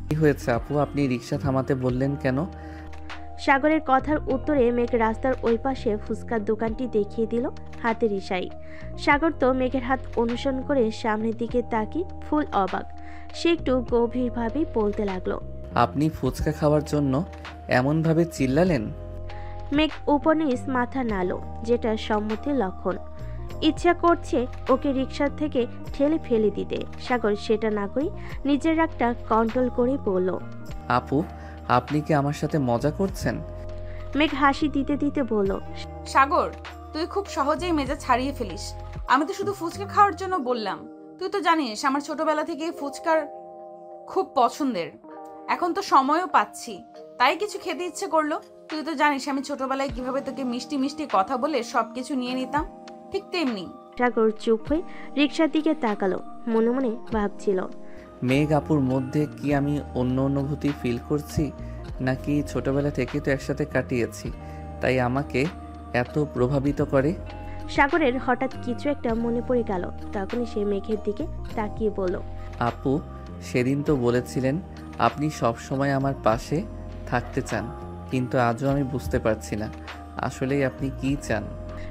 কি হয়েছে আপু, আপনি রিক্সা থামাতে বললেন কেন? সাগরের কথার উত্তরে মেঘ রাস্তার ওই পাশে ফুচকার দোকানটি দেখিয়ে দিল হাতের ইশারায়। সাগর তো মেঘের হাত অনুসরণ করে সামনের দিকে তাকিয়ে ফুল অবাক। সে একটু গভীরভাবেই বলতে লাগলো, আপনি ফুচকা খাওয়ার জন্য এমনভাবে চিল্লালেন? মেঘ উপনিস মাথা নাড়ল, যেটা সম্মতির লক্ষণ। ইচ্ছা করছে ওকে রিক্সা থেকে ঠেলে ফেলে দিতে। সাগর সেটা না করে নিজের রাগটা কন্ট্রোল করে বলল, আপু আপনি কি আমার সাথে মজা করছেন? মেঘ হাসি দিতে দিতে বলল, সাগর, তুই খুব সহজেই মেজাজ ছাড়িয়ে ফেলিস। আমি তো শুধু ফুচকা খাওয়ার জন্য বললাম। তুই তো জানিস আমার ছোটবেলা থেকে ফুচকার খুব পছন্দের। এখন তো সময়ও পাচ্ছি, তাই কিছু খেতে ইচ্ছে করলো। তুই তো জানিস আমি ছোটবেলায় কিভাবে তোকে মিষ্টি মিষ্টি কথা বলে সবকিছু নিয়ে নিতাম, ঠিক তেমনি। সাগর চুপ হয়ে রিক্সার দিকে তাকালো, মনে মনে ভাবছিল, মেঘ আপুর মধ্যে কি আমি অন্য অনুভূতি ফিল করছি, নাকি ছোটবেলা থেকে তো একসাথে কাটিয়েছি তাই আমাকে এত প্রভাবিত করে? সাগরের হঠাৎ কিছু একটা মনে পড়ে গেল। তখনই সে মেঘের দিকে তাকিয়ে বলল, আপু সেদিন তো বলেছিলেন আপনি সব সময় আমার পাশে থাকতে চান, কিন্তু আজও আমি বুঝতে পারছি না আসলেই আপনি কি চান।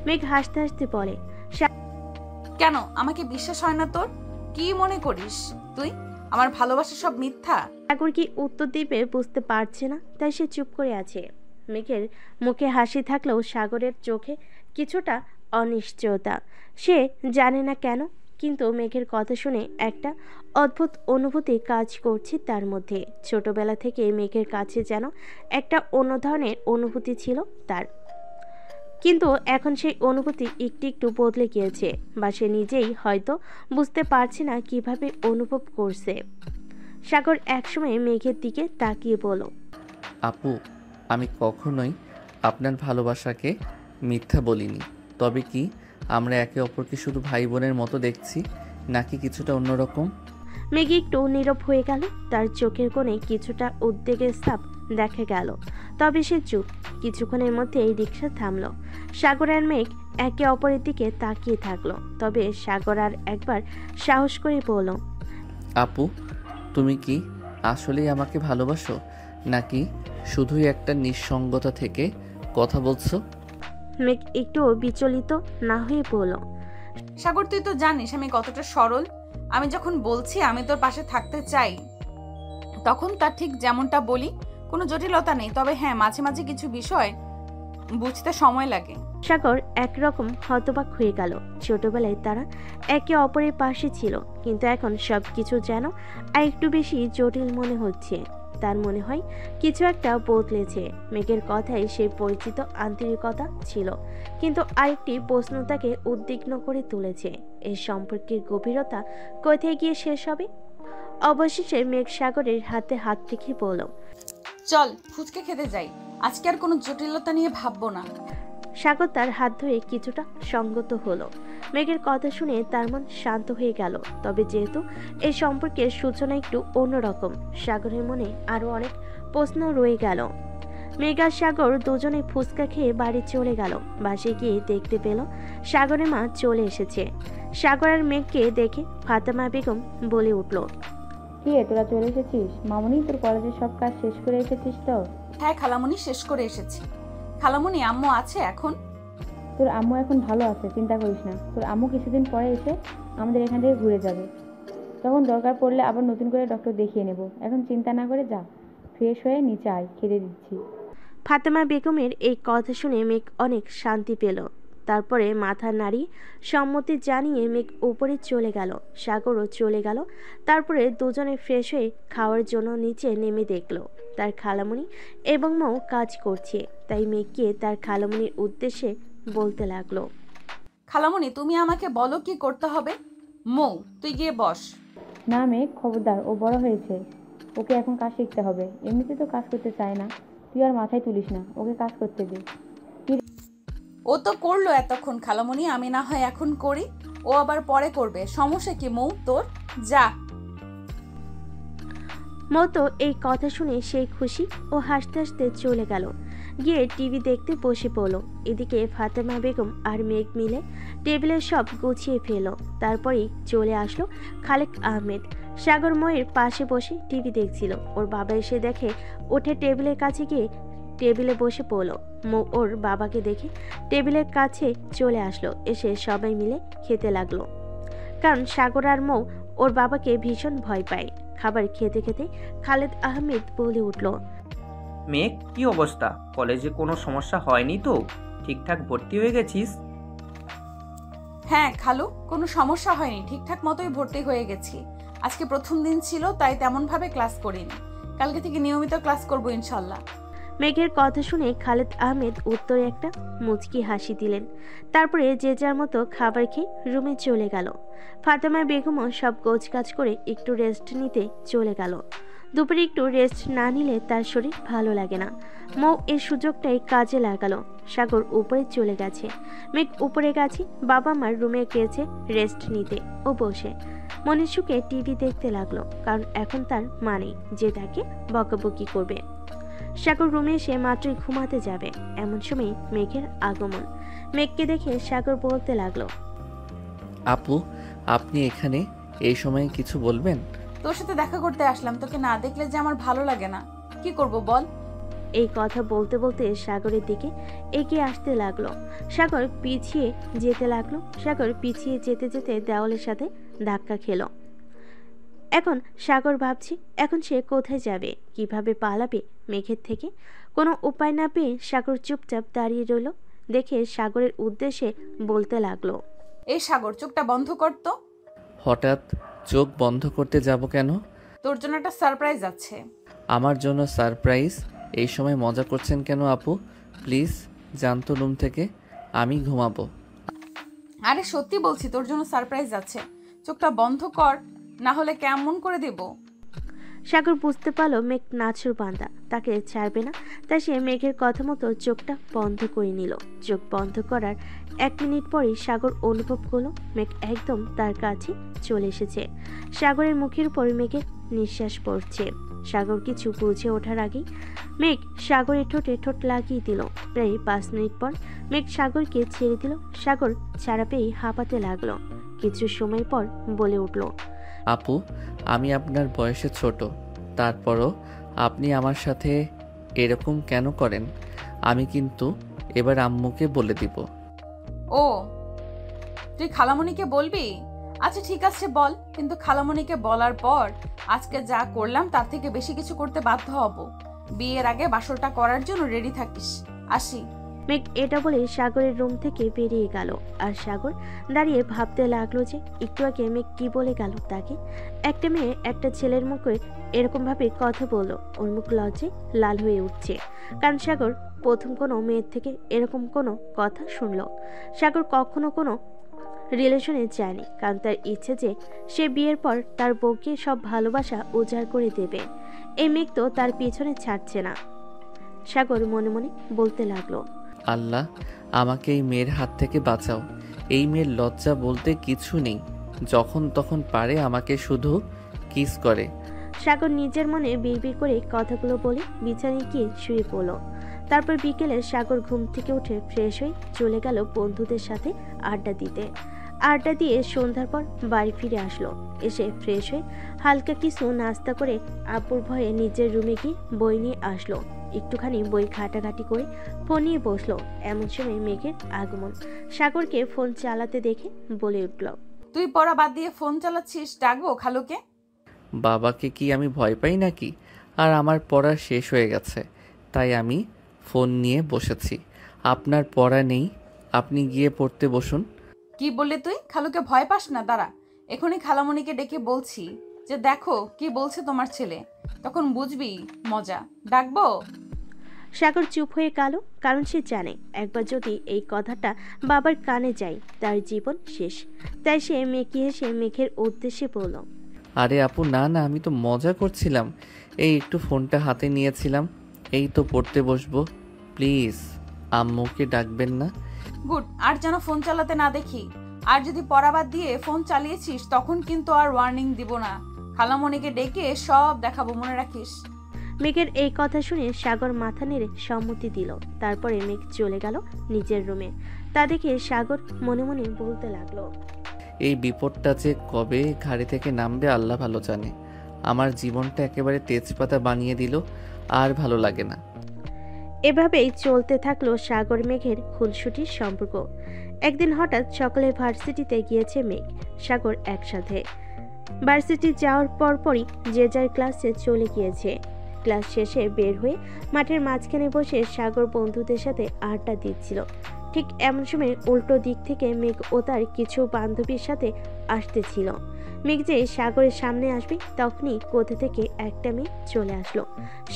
মেঘ হাসতে হাসতে বলে, কেন আমাকে বিশ্বাস হয় না তোর? কি মনে করিস তুই আমার ভালোবাসা সব মিথ্যা? সাগর কি উত্তর দিবে বুঝতে পারছে না, তাই সে চুপ করে আছে। মেঘের মুখে হাসি থাকলেও সাগরের চোখে কিছুটা অনিশ্চয়তা। সে জানে না কেন কিন্তু মেঘের কথা শুনে একটা অদ্ভুত অনুভূতি কাজ করছে তার মধ্যে। ছোটবেলা থেকে মেঘের কাছে যেন একটা অন্য ধরনের অনুভূতি ছিল তার, কিন্তু এখন সেই অনুভূতি একটু একটু বদলে গিয়েছে, বা সে নিজেই হয়তো বুঝতে পারছে না কিভাবে অনুভব করছে। সাগর একসময় মেঘের দিকে তাকিয়ে বলল, আপু, আমি কখনোই আপনার ভালোবাসাকে মিথ্যা বলিনি। তবে কি আমরা একে অপরকে শুধু ভাই বোনের মতো দেখছি, নাকি কিছুটা অন্যরকম? মেঘ একটু নীরব হয়ে গেল। তার চোখের কোণে কিছুটা উদ্বেগের ছাপ দেখা গেল, তবে সে চুপ। কিছুক্ষণের মধ্যে এই রিক্সা থামলো। সাগর আর মেঘ একে অপরের দিকে তাকিয়ে থাকলো। তবে সাগর আর একবার সাহস করে বলল, আপু, তুমি কি আসলেই আমাকে ভালোবাসো, নাকি শুধুই একটা নিঃসঙ্গতা থেকে কথা বলছো? মেঘ একটু বিচলিত না হয়ে বলল, সাগর, তুই তো জানিস আমি কতটা সরল। আমি যখন বলছি আমি তোর পাশে থাকতে চাই, তখন তার ঠিক যেমনটা বলি, কোনো জটিলতা নেই। তবে হ্যাঁ, মাঝে মাঝে কিছু বিষয় বুঝতে সময় লাগে। সাগর একরকম হতবাক হয়ে গেল। ছোটবেলায় তারা একে অপরের পাশে ছিল, কিন্তু এখন সবকিছু যেন আর একটু বেশি জটিল মনে হচ্ছে। তার মনে হয় কিছু একটা বদলেছে। মেঘের কথায় সেই পরিচিত আন্তরিকতা ছিল, কিন্তু আরেকটি প্রশ্ন তাকে উদ্বিগ্ন করে তুলেছে। এই সম্পর্কের গভীরতা কোথায় গিয়ে শেষ হবে? অবশেষে মেঘ সাগরের হাতে হাত রেখে বলল, চল ফুচকা খেতে যাই, আজকে আর কোনো জটিলতা নিয়ে ভাববো না। সাগর তার হাত ধরে কিছুটা সঙ্গত হলো। মেঘের কথা শুনে তার মন শান্ত হয়ে গেল। তবে যেহেতু এই সম্পর্কের সূচনা একটু অন্যরকম, সাগরের মনে আরো অনেক প্রশ্ন রয়ে গেল। মেঘ আর সাগর দুজনে ফুচকা খেয়ে বাড়ি চলে গেল। বাসে গিয়ে দেখতে পেল সাগরের মা চলে এসেছে। সাগর আর মেঘকে দেখে ফাতেমা বেগম বলে উঠল, কি রে, তোরা চলে এসেছিস? মামুনি, তোর কলেজের সব কাজ শেষ করে এসেছিস তো? হ্যাঁ খালামণি, শেষ করে এসেছি। খালামণি, আম্মু আছে এখন? তোর আম্মু এখন ভালো আছে, চিন্তা করিস না। তোর আম্মু কিছুদিন পরে এসে আমাদের এখান থেকে ঘুরে যাবে। তখন দরকার পড়লে আবার নতুন করে ডক্টর দেখিয়ে নেব। এখন চিন্তা না করে যা, ফ্রেশ হয়ে নিচে আয়, খেতে দিচ্ছি। ফাতেমা বেগমের এই কথা শুনে মেঘ অনেক শান্তি পেল। তারপরে মাথা নাড়িয়ে সম্মতি জানিয়ে মেঘ উপরে চলে গেল। সাগরও চলে গেল। তারপরে দুজনে ফ্রেশ হয়ে খাওয়ার জন্য নিচে নেমে দেখলো তার খালামণি এবং মৌ কাজ করছে। তাই মেঘকে তার খালামণির উদ্দেশ্যে বলতে লাগলো, খালামণি, তুমি আমাকে বলো কি করতে হবে। মৌ, তুই গিয়ে বস। না মেঘ, খবরদার, ও বড় হয়েছে, ওকে এখন কাজ শিখতে হবে। এমনিতে তো কাজ করতে চায় না, তুই আর মাথায় তুলিস না, ওকে কাজ করতে দে। ও তো করলো এতক্ষণ খালামণি, আমি না হয় এখন করি, ও আবার পরে করবে। সমস্যা কি মৌ তোর? যা। মৌ তো এই কথা শুনে সেই খুশি ও হাসতে হাসতে চলে গেল। গিয়ে টিভি দেখতে বসে পড়ল। এদিকে ফাতেমা বেগম আর মেঘ মিলে টেবিলে সব গুছিয়ে ফেল। তারপরেই চলে আসলো খালেক আহমেদ। সাগর ময়ের পাশে বসে টিভি দেখছিল। ওর বাবা এসে দেখে উঠে টেবিলের কাছে গিয়ে টেবিলে বসে পড়ল। মৌ ওর বাবাকে দেখে টেবিলের কাছে চলে আসলো। এসে সবাই মিলে খেতে লাগলো, কারণ সাগর আর মৌ ওর বাবাকে ভীষণ ভয় পায়। খাবার খেতে খেতে খালেদ আহমেদ বলে উঠল, মেঘ, কি অবস্থা? কলেজে কোনো সমস্যা হয়নি তো? ঠিকঠাক ভর্তি হয়ে গেছিস? হ্যাঁ খালু, কোনো সমস্যা হয়নি, ঠিকঠাক মতোই ভর্তি হয়ে গেছি। আজকে প্রথম দিন ছিল, তাই তেমন ভাবে ক্লাস করিনি। কালকে থেকে নিয়মিত ক্লাস করব ইনশাল্লাহ। মেঘের কথা শুনে খালেদ আহমেদ উত্তরে একটা মুচকি হাসি দিলেন। তারপরে যে যার মতো খাবার খেয়ে রুমে চলে গেল। ফাতেমা বেগমও সব গোছগাছ করে একটু রেস্ট নিতে চলে গেল। দুপুরে একটু রেস্ট না নিলে তার শরীর ভালো লাগে না। মৌ এই সুযোগটাই কাজে লাগালো। সাগর উপরে চলে গেছে, মেঘ উপরে গেছে বাবা মার রুমে গেছে রেস্ট নিতে। ও বসে মনের সুখে টিভি দেখতে লাগলো, কারণ এখন তার মা নেই যে তাকে বকাবকি করবে। সাগর রুমে এসে মাত্রই ঘুমাতে যাবে, এমন সময় মেঘের আগমন। মেঘকে দেখে সাগর বলতে লাগলো, আপু, আপনি এখানে এই সময়ে কিছু বলবেন? তোর সাথে দেখা করতে আসলাম, তোকে না দেখলে যে আমার ভালো লাগে না। কি করব বল? এই কথা বলতে বলতে সাগরের দিকে এগিয়ে আসতে লাগলো। সাগর পিছিয়ে যেতে যেতে দেওয়ালের সাথে ধাক্কা খেলো। এখন সাগর ভাবছে এখন সে কোথায় যাবে, কিভাবে পালাবে মেঘের থেকে। কোনো উপায় না পেয়ে সাগর চুপচাপ দাঁড়িয়ে রইল। দেখে সাগরের উদ্দেশ্যে বলতে লাগলো, এই সাগর, চোখটা বন্ধ কর তো। হঠাৎ চোখ বন্ধ করতে যাব কেন? তোর জন্য একটা সারপ্রাইজ আছে। আমার জন্য সারপ্রাইজ? এই সময় মজা করছেন কেন আপু? প্লিজ জানতো রুম থেকে, আমি ঘুমাবো। আরে সত্যি বলছি, তোর জন্য সারপ্রাইজ আছে। চোখটা বন্ধ কর, না হলে কেমন করে দেব। সাগর বুঝতে পারলো মেঘ নাছুর বান্দা, তাকে ছাড়বে না। তাই সে মেঘের কথা মতো চোখটা বন্ধ করে নিল। চোখ বন্ধ করার 1 মিনিট পরেই সাগর অনুভব করলো মেঘ একদম তার কাছে চলে এসেছে। সাগরের মুখের উপর মেঘের নিঃশ্বাস পড়ছে। সাগর কিছু বুঝে ওঠার আগেই মেঘ সাগরের ঠোঁটে ঠোঁট লাগিয়ে দিল। প্রায় 5 মিনিট পর মেঘ সাগরকে ছেড়ে দিল। সাগর ছাড়া পেয়েই হাঁপাতে লাগলো। কিছু সময় পর বলে উঠল, আপু, আমি আপনার বয়সে ছোট, তারপরও আপনি আমার সাথে এরকম কেন করেন? আমি কিন্তু এবার আম্মুকে বলে দিব। ও, তুই খালামণিকে বলবি? আচ্ছা ঠিক আছে বল, কিন্তু খালামণিকে বলার পর আজকে যা করলাম তার থেকে বেশি কিছু করতে বাধ্য হব। বিয়ের আগে বাসরটা করার জন্য রেডি থাকিস। আসি। মেঘ এটা বলে সাগরের রুম থেকে বেরিয়ে গেল। আর সাগর দাঁড়িয়ে ভাবতে লাগলো যে একটু আগে মেঘ কি বলে গেল তাকে। একটা মেয়ে একটা ছেলের মুখে এরকম ভাবে কথা বললো, ওর মুখ লজ্জায় লাল হয়ে উঠছে। কারণ সাগর প্রথম কোনো মেয়ের থেকে এরকম কোনো কথা শুনলো। সাগর কখনো কোনো রিলেশনে যায়নি, কারণ তার ইচ্ছে যে সে বিয়ের পর তার বউকে সব ভালোবাসা উজাড় করে দেবে। এই মেঘ তো তার পিছনে ছাড়ছে না। সাগর মনে মনে বলতে লাগলো, আল্লাহ, আমাকে এই মেয়ের হাত থেকে বাঁচাও। এই মেয়ের লজ্জা বলতে কিছু নেই, যখন তখন পারে আমাকে শুধু কিস করে। সাগর নিজের মনে বিড়বিড় করে কথাগুলো বলে বিছানায় গিয়ে শুয়ে পড়ল। তারপর বিকেলে সাগর ঘুম থেকে উঠে ফ্রেশ হয়ে চলে গেল বন্ধুদের সাথে আড্ডা দিতে। আড্ডা দিয়ে সন্ধ্যার পর বাড়ি ফিরে আসলো। এসে ফ্রেশ হয়ে হালকা কিছু নাস্তা করে আব্বুর ভয়ে নিজের রুমে গিয়ে বই নিয়ে আসলো। একটুখানি বই ঘাটাঘাটি করে ফোন নিয়ে বসলো। এমন সময় মেঘের আগমন। সাগরকে ফোন চালাতে দেখে বলে উঠল, তুই পড়া বাদ দিয়ে ফোন চালাচ্ছিস, ডাকবো খালুকে? বাবাকে কি আমি ভয় পাই নাকি? আর আমার পড়া শেষ হয়ে গেছে, তাই আমি ফোন নিয়ে বসেছি। আপনার পড়া নেই, আপনি গিয়ে পড়তে বসুন। কি বললে তুই? খালুকে ভয় পাস না? দাঁড়া, এখনই খালামণিকে ডেকে বলছি যে দেখো কি বলছে তোমার ছেলে, তখন বুঝবি মজা। ডাকবো? সাগর চুপ হয়ে গেল, কারণ সে জানে একবার যদি এই কথাটা বাবার কানে যায় তার জীবন শেষ। তাই সে মেকি হেসে মেঘের উদ্দেশ্যে বলল, আরে আপু, না না, আমি তো মজা করছিলাম। এই একটু ফোনটা হাতে নিয়েছিলাম, এই তো পড়তে বসবো। প্লিজ আম্মুকে ডাকবেন না। গুড, আর যেন ফোন চালাতে না দেখি। আর যদি পড়া বাদ দিয়ে ফোন চালিয়েছিস তখন কিন্তু আর ওয়ার্নিং দিব না। খালামণিকে ডেকে সব দেখাবো, মনে রাখিস। মেঘের এই কথা শুনে সাগর মাথা নেড়ে সম্মতি দিল। তারপরে মেঘ চলে গেল নিজের রুমে। তা দেখে সাগর মনে মনে বলতে লাগলো, এই বিপদটা যে কবে ঘাড়ি থেকে নামবে আল্লাহ ভালো জানে। আমার জীবনটা একেবারে তেজপাতা বানিয়ে দিল, আর ভালো লাগে না। এভাবেই চলতে থাকলো সাগর মেঘের খুনসুটির সম্পর্ক। একদিন হঠাৎ সকালে ভার্সিটিতে গিয়েছে মেঘ সাগর একসাথে। ভার্সিটি যাওয়ার পরপরই যে যার ক্লাসে চলে গিয়েছে। ক্লাস শেষে বের হয়ে মাঠের মাঝখানে বসে সাগর বন্ধুদের সাথে আড্ডা দিচ্ছিল। ঠিক এমন সময় উল্টো দিক থেকে মেঘ ও তার কিছু বান্ধবীর সাথে আসতেছিল। মেঘ যে সাগরের সামনে আসবে তখনই কোথা থেকে একটা মেয়ে চলে আসলো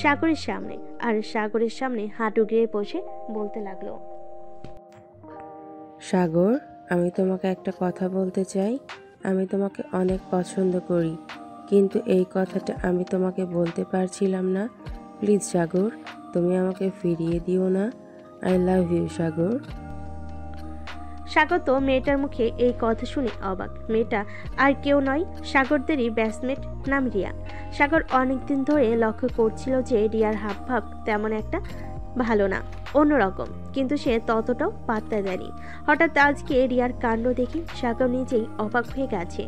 সাগরের সামনে। আর সাগরের সামনে হাঁটু গেড়ে বসে বলতে লাগলো, সাগর, আমি তোমাকে একটা কথা বলতে চাই। আমি তোমাকে অনেক পছন্দ করি, কিন্তু এই কথাটা আমি তোমাকে বলতে পারছিলাম না। প্লিজ সাগর, তুমি আমাকে ফিরিয়ে দিও না। আই লাভ ইউ সাগর। সাগর তো মেয়েটার মুখে এই কথা শুনে অবাক। মেয়েটা আর কেউ নয়, সাগরদেরই ব্যাচমেট, নাম রিয়া। সাগর অনেকদিন ধরে লক্ষ্য করছিল যে রিয়ার হাবভাব তেমন একটা ভালো না, অন্যরকম, কিন্তু সে ততটাও পাত্তা দেয়নি। হঠাৎ আজকে রিয়ার কাণ্ড দেখে সাগর নিজেই অবাক হয়ে গেছে।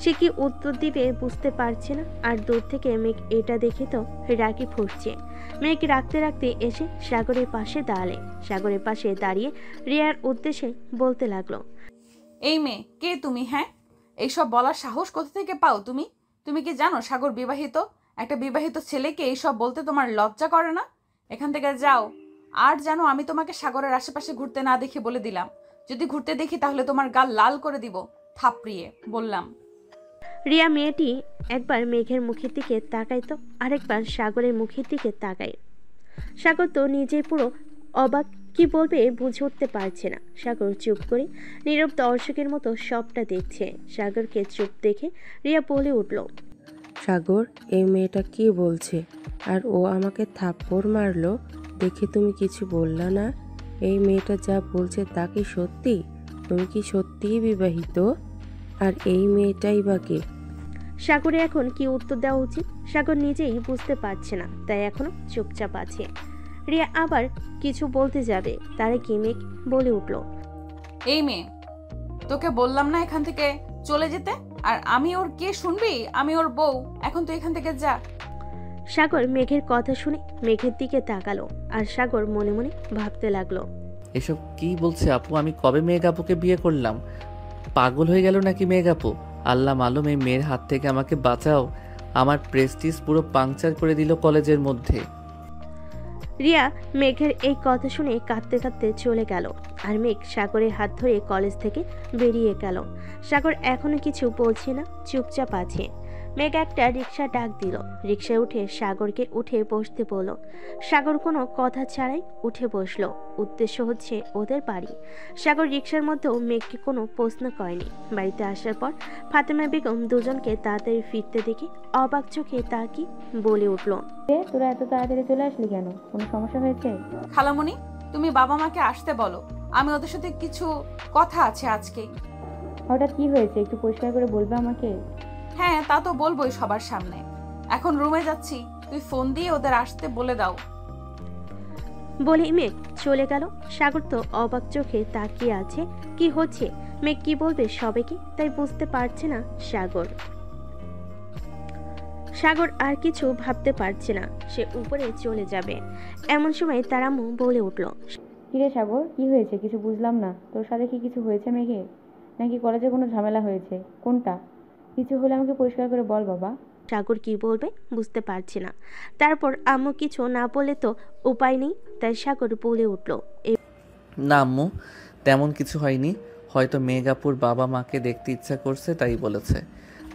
সে কি উত্তর দিবে বুঝতে পারছে না। আর দূর থেকে মেঘ এটা দেখে তো রাগি ফুটছে। মেঘ রাখতে রাখতে এসে সাগরের পাশে দাঁড়ালে। সাগরের পাশে দাঁড়িয়ে রিয়ার উদ্দেশ্যে বলতে লাগলো, এই মেয়ে কে তুমি? হ্যাঁ, এইসব বলার সাহস কোথা থেকে পাও তুমি? তুমি কি জানো সাগর বিবাহিত? একটা বিবাহিত ছেলেকে এইসব বলতে তোমার লজ্জা করে না? এখান থেকে যাও। আর জানো, আমি তোমাকে সাগরের আশেপাশে ঘুরতে না দেখে বলে দিলাম, যদি ঘুরতে দেখি তাহলে তোমার গাল লাল করে দিব থাপড়িয়ে, বললাম। রিয়া মেয়েটি একবার মেঘের মুখের দিকে তাকায় তো আরেকবার সাগরের মুখের দিকে তাকায়। সাগর তো নিজেই পুরো অবাক, কি বলবে বুঝে উঠতে পারছে না। সাগর চুপ করে নীরব দর্শকের মতো সবটা দেখছে। সাগরকে চুপ দেখে রিয়া বলে উঠল, সাগর, এই মেয়েটা কি বলছে? আর ও আমাকে থাপ্পড় মারলো দেখে তুমি কিছু বললা না? এই মেয়েটা যা বলছে তা কি সত্যি? তুমি কি সত্যিই বিবাহিত? আর এই মেয়েটাই বা কে? সাগরে এখন কি উত্তর দেওয়া উচিত সাগর নিজেই বুঝতে পারছে না, তাই এখনো চুপচাপ আছে। রিয়া আবার কিছু বলতে যাবে, তার আগে মেঘ বলে উঠল, এই মেয়ে, তোকে বললাম না এখান থেকে চলে যেতে? আর আমি ওর কে শুনবি? আমি ওর বউ। এখন তুই এখান থেকে যা। সাগর মেঘের কথা শুনে মেঘের দিকে তাকালো, আর সাগর মনে মনে ভাবতে লাগলো, এসব কি বলছে আপু? আমি কবে মেঘ আপুকে বিয়ে করলাম? পাগল হয়ে গেল নাকি মেঘ আপু? আল্লাহ মালুম, এই মেয়ের হাত থেকে আমাকে বাঁচাও। আমার প্রেস্টিজ পুরো পাংচার করে দিল কলেজের মধ্যে। রিয়া মেঘের এই কথা শুনে কাঁদতে কাঁদতে চলে গেল, আর মেঘ সাগরের হাত ধরে কলেজ থেকে বেরিয়ে গেল। সাগর এখনো কিছু বলছে না, চুপচাপ আছে। মেঘ একটা রিক্সা ডাক দিল, রিক্সায় উঠে সাগরকে উঠে বসতে বলল। সাগর কোনো কথা ছাড়াই উঠে বসলো। উদ্দেশ্য হচ্ছে ওদের বাড়ি। সাগর রিক্সার মধ্যেও মেঘকে কোনো প্রশ্ন করেনি। বাড়িতে আসার পর ফাতেমা বেগম দুজনকে তাড়াতাড়ি ফিরতে দেখে অবাক চোখে তাকি বলে উঠল, তোরা এত তাড়াতাড়ি চলে আসলি কেন? কোনো সমস্যা হয়েছে? খালামণি, তুমি বাবা মাকে আসতে বলো, আমি ওদের সাথে কিছু কথা আছে আজকেই। হঠাৎ কি হয়েছে একটু পরিষ্কার করে বলবে আমাকে? হ্যাঁ, তা তো বলবোই সবার সামনে। এখন রুমে যাচ্ছি, তুই ফোন দিয়ে ওদের আসতে বলে দাও। বলে মেঘ চলে গেল। সাগর তো অবাক চোখে তাকিয়ে আছে, কি হচ্ছে, মেঘ কি বলবে সবাইকে, তাই বুঝতে পারছে না সাগর আর কিছু ভাবতে পারছে না, সে উপরে চলে যাবে। এমন সময় তার আম্মু বলে উঠল, কিরে সাগর, কি হয়েছে? কিছু বুঝলাম না। তোর সাথে কি কিছু হয়েছে মেঘে? নাকি কলেজে কোনো ঝামেলা হয়েছে? কোনটা? কিছু হলে আমাকে পরিষ্কার করে বল বাবা। সাগর কি বলবে বুঝতে পারছে না। তারপর আম্মু কিছু না বলে তো উপায় নেই, তাই সাগর বলে উঠল, না আম্মু, তেমন কিছু হয়নি। হয়তো মেঘ আপুর বাবা মাকে দেখতে ইচ্ছা করছে তাই বলেছে।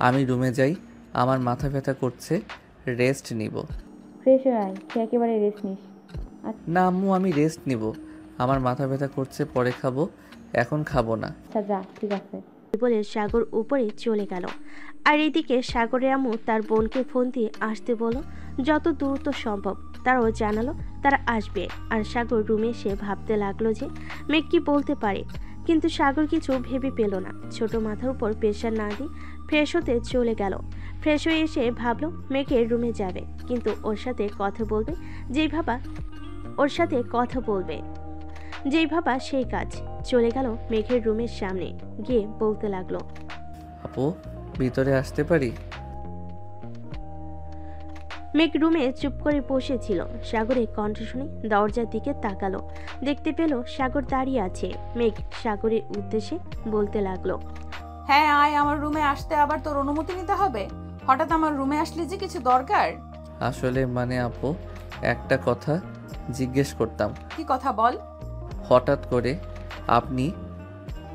আমি রুমে যাই, আমার মাথা ব্যথা করছে, রেস্ট নিব। ফ্রেশ হয়ে আয়, খেয়ে একেবারে রেস্ট নিস। না আম্মু, আমি রেস্ট নিব। আমার মাথা ব্যথা করছে, পরে খাবো, এখন খাবো না। আচ্ছা যা, ঠিক আছে। বলে সাগর উপরে চলে গেল। আর এদিকে সাগরের আম্মু তার বোনকে ফোন দিয়ে আসতে বলল, যত দ্রুত সম্ভব। তারাও জানালো তারা আসবে। আর সাগর রুমে এসে ভাবতে লাগলো যে মেঘ কি বলতে পারে, কিন্তু সাগর কিছু ভেবে পেল না। ছোট মাথার উপর প্রেশার না দিয়ে ফ্রেশ হতে চলে গেল। ফ্রেশ হয়ে এসে ভাবলো মেঘের রুমে যাবে, কিন্তু ওর সাথে কথা বলবে যেই ভাবা সেই কাজ। চলে গেল মেঘের রুমের সামনে, গিয়ে বলতে লাগলো, আপু, ভিতরে আসতে পারি? মেঘ রুমে চুপ করে বসেছিল। সাগরের কণ্ঠ শুনে দরজার দিকে তাকালো, দেখতে পেল সাগর দাঁড়িয়ে আছে। মেঘ সাগরের উদ্দেশ্যে বলতে লাগলো, হ্যাঁ আয়, আমার রুমে আসতে আবার তোর অনুমতি নিতে হবে? হঠাৎ আমার রুমে আসলে যে কিছু দরকার? আসলে মানে আপু, একটা কথা জিজ্ঞেস করতাম। কি কথা বল। হঠাৎ করে আপনি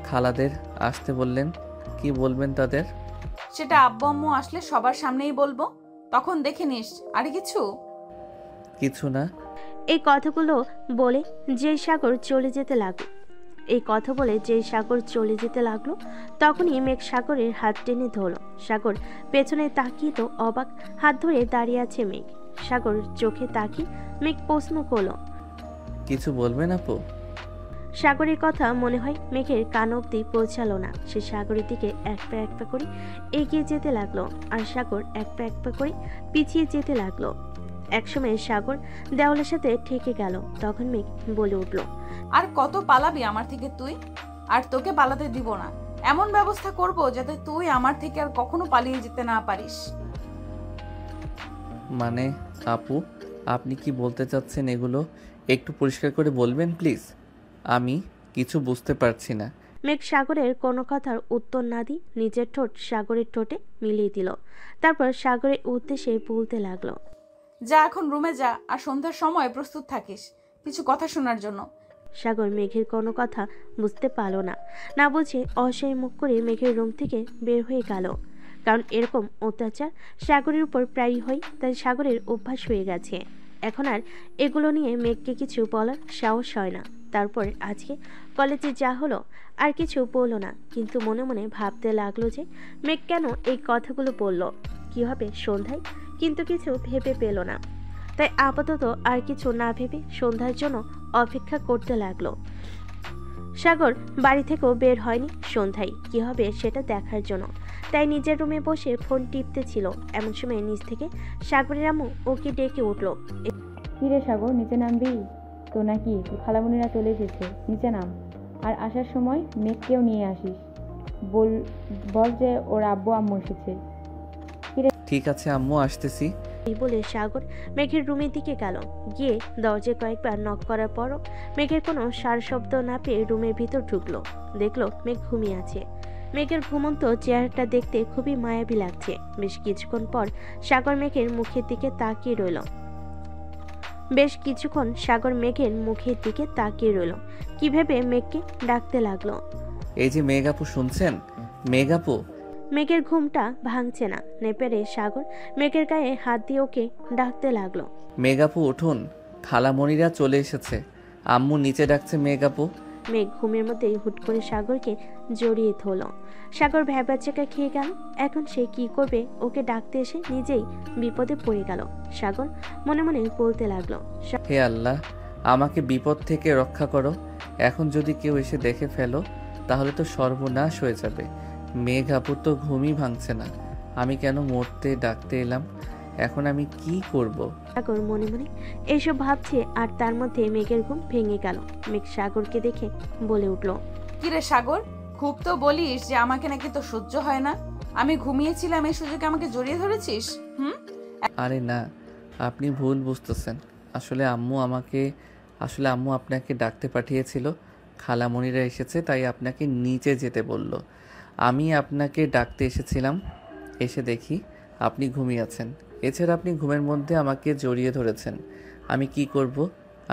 খালাদের আসতে বললেন, কি বলবেন তাদের? সেটা আব্বু আম্মু আসলে সবার সামনেই বলবো, তখন দেখে নিস। আর কিছু না। এই কথাগুলো বলে যে সাগর চলে যেতে লাগলো তখনই মেঘ সাগরের হাত টেনে ধরল। সাগর পেছনে তাকিয়ে তো অবাক, হাত ধরে দাঁড়িয়ে আছে মেঘ। সাগর চোখে তাকিয়ে মেঘ প্রশ্ন করলো, কিছু বলবেন আপু? সাগরের কথা মনে হয় মেঘের কান অব্দি পৌঁছালো না। সে সাগরের দিকে এক পা করে এগিয়ে যেতে লাগলো, আর সাগর এক পা করে পিছিয়ে যেতে লাগলো। একসময় সাগর দেওয়ালের সাথে ঠেকে গেল। তখন মেঘ বলে উঠল, আর কত পালাবি আমার থেকে তুই? আর তোকে পালাতে দিব না। এমন ব্যবস্থা করব যাতে তুই আমার থেকে আর কখনো পালিয়ে যেতে না পারিস। মানে আপু, আপনি কি বলতে চাচ্ছেন এগুলো একটু পরিষ্কার করে বলবেন প্লিজ? আমি কিছু বুঝতে পারছি না। মেঘ সাগরের কোনো কথার উত্তর না দিয়ে নিজের ঠোঁট সাগরের ঠোঁটে মিলিয়ে দিল। তারপর সাগরের উদ্দেশ্যে বলতে লাগলো, যা এখন রুমে যা, আর সন্ধ্যার সময় প্রস্তুত থাকিস কিছু কথা শোনার জন্য। সাগর মেঘের কোনো কথা বুঝতে পারল না, না বুঝে অসহায় মুখ করে মেঘের রুম থেকে বের হয়ে গেল। কারণ এরকম অত্যাচার সাগরের উপর প্রায়ই হয়, তাই সাগরের অভ্যাস হয়ে গেছে। এখন আর এগুলো নিয়ে মেঘকে কিছু বলার সাহস হয় না। তারপর আজকে কলেজে যা হলো আর কিছু বলল না, কিন্তু মনে মনে ভাবতে লাগলো যে মেঘ কেন এই কথাগুলো বলল, কি হবে সন্ধ্যায়, কিন্তু কিছু ভেবে পেল না। তাই আপাতত আর কিছু না ভেবে সন্ধ্যার জন্য অপেক্ষা করতে লাগলো। সাগর বাড়ি থেকেও বের হয়নি সন্ধ্যায় কি হবে সেটা দেখার জন্য, তাই নিজের রুমে বসে ফোন টিপতে ছিল। এমন সময় নিচ থেকে সাগরের আম্মু ওকে ডেকে উঠলো। কী রে সাগর, নিচে নামবি তো নাকি? তোর খালামণিরা চলে এসেছে, নিচে নাম। আর আসার সময় মেঘকেও নিয়ে আসিস। বল বল যে ওর আব্বু আম্মু এসেছে। ঠিক আছে আম্মু, আসতেছি। এই বলে সাগর মেঘের রুমের দিকে গেল। গিয়ে দরজায় কয়েকবার নক করার পরও মেঘের কোনো সার শব্দ না পেয়ে রুমের ভিতর ঢুকলো। দেখলো মেঘ ঘুমিয়ে আছে। মেঘের ঘুমন্ত চেহারাটা দেখতে খুবই মায়াবী লাগছে। বেশ কিছুক্ষণ পর সাগর মেঘের মুখের দিকে তাকিয়ে রইল। কি ভেবে মেঘকে ডাকতে লাগলো। এই যে মেঘ আপু, শুনছেন? মেঘ আপু। মেঘের ঘুমটা ভাঙছে না, নেপেরে সাগর মেঘের গায়ে হাত দিয়ে ওকে ডাকতে লাগলো। মেঘ আপু উঠুন, খালামণিরা চলে এসেছে, আম্মু নিচে ডাকছে মেঘ আপু। মেঘ ঘুমের মধ্যেই হুট করে সাগরকে জড়িয়ে ধরল। সাগর ভ্যাবাচ্চাকা খেয়ে গেল। এখন সে কি করবে? ওকে ডাকতে এসে নিজেই বিপদে পড়ে গেল। সাগর মনে মনে বলতে লাগলো, হে আল্লাহ, আমাকে বিপদ থেকে রক্ষা করো। এখন যদি কেউ এসে দেখে ফেলো তাহলে তো সর্বনাশ হয়ে যাবে। মেঘ আপুর তো ঘুমই ভাঙছে না, আমি কেন মরতে ডাকতে এলাম? এখন আমি কি করব? সাগর মনে মনে এসব ভাবছে, আর তার মধ্যে মেঘের ঘুম ভেঙে গেল। মেঘ সাগরকে দেখে বলে উঠল, কিরে সাগর, খুব তো বলিস যে আমাকে নাকি তো সহ্য হয় না। আমি ঘুমিয়েছিলাম এই সুযোগে আমাকে জড়িয়ে ধরেছিস। আরে না, আপনি ভুল বুঝতেছেন। আসলে আম্মু আপনাকে ডাকতে পাঠিয়েছিল। খালামণিরা এসেছে তাই আপনাকে নিচে যেতে বলল। আমি আপনাকে ডাকতে এসেছিলাম, এসে দেখি আপনি ঘুমিয়ে আছেন। এছাড়া আপনি ঘুমের মধ্যে আমাকে জড়িয়ে ধরেছেন। আমি কি করব?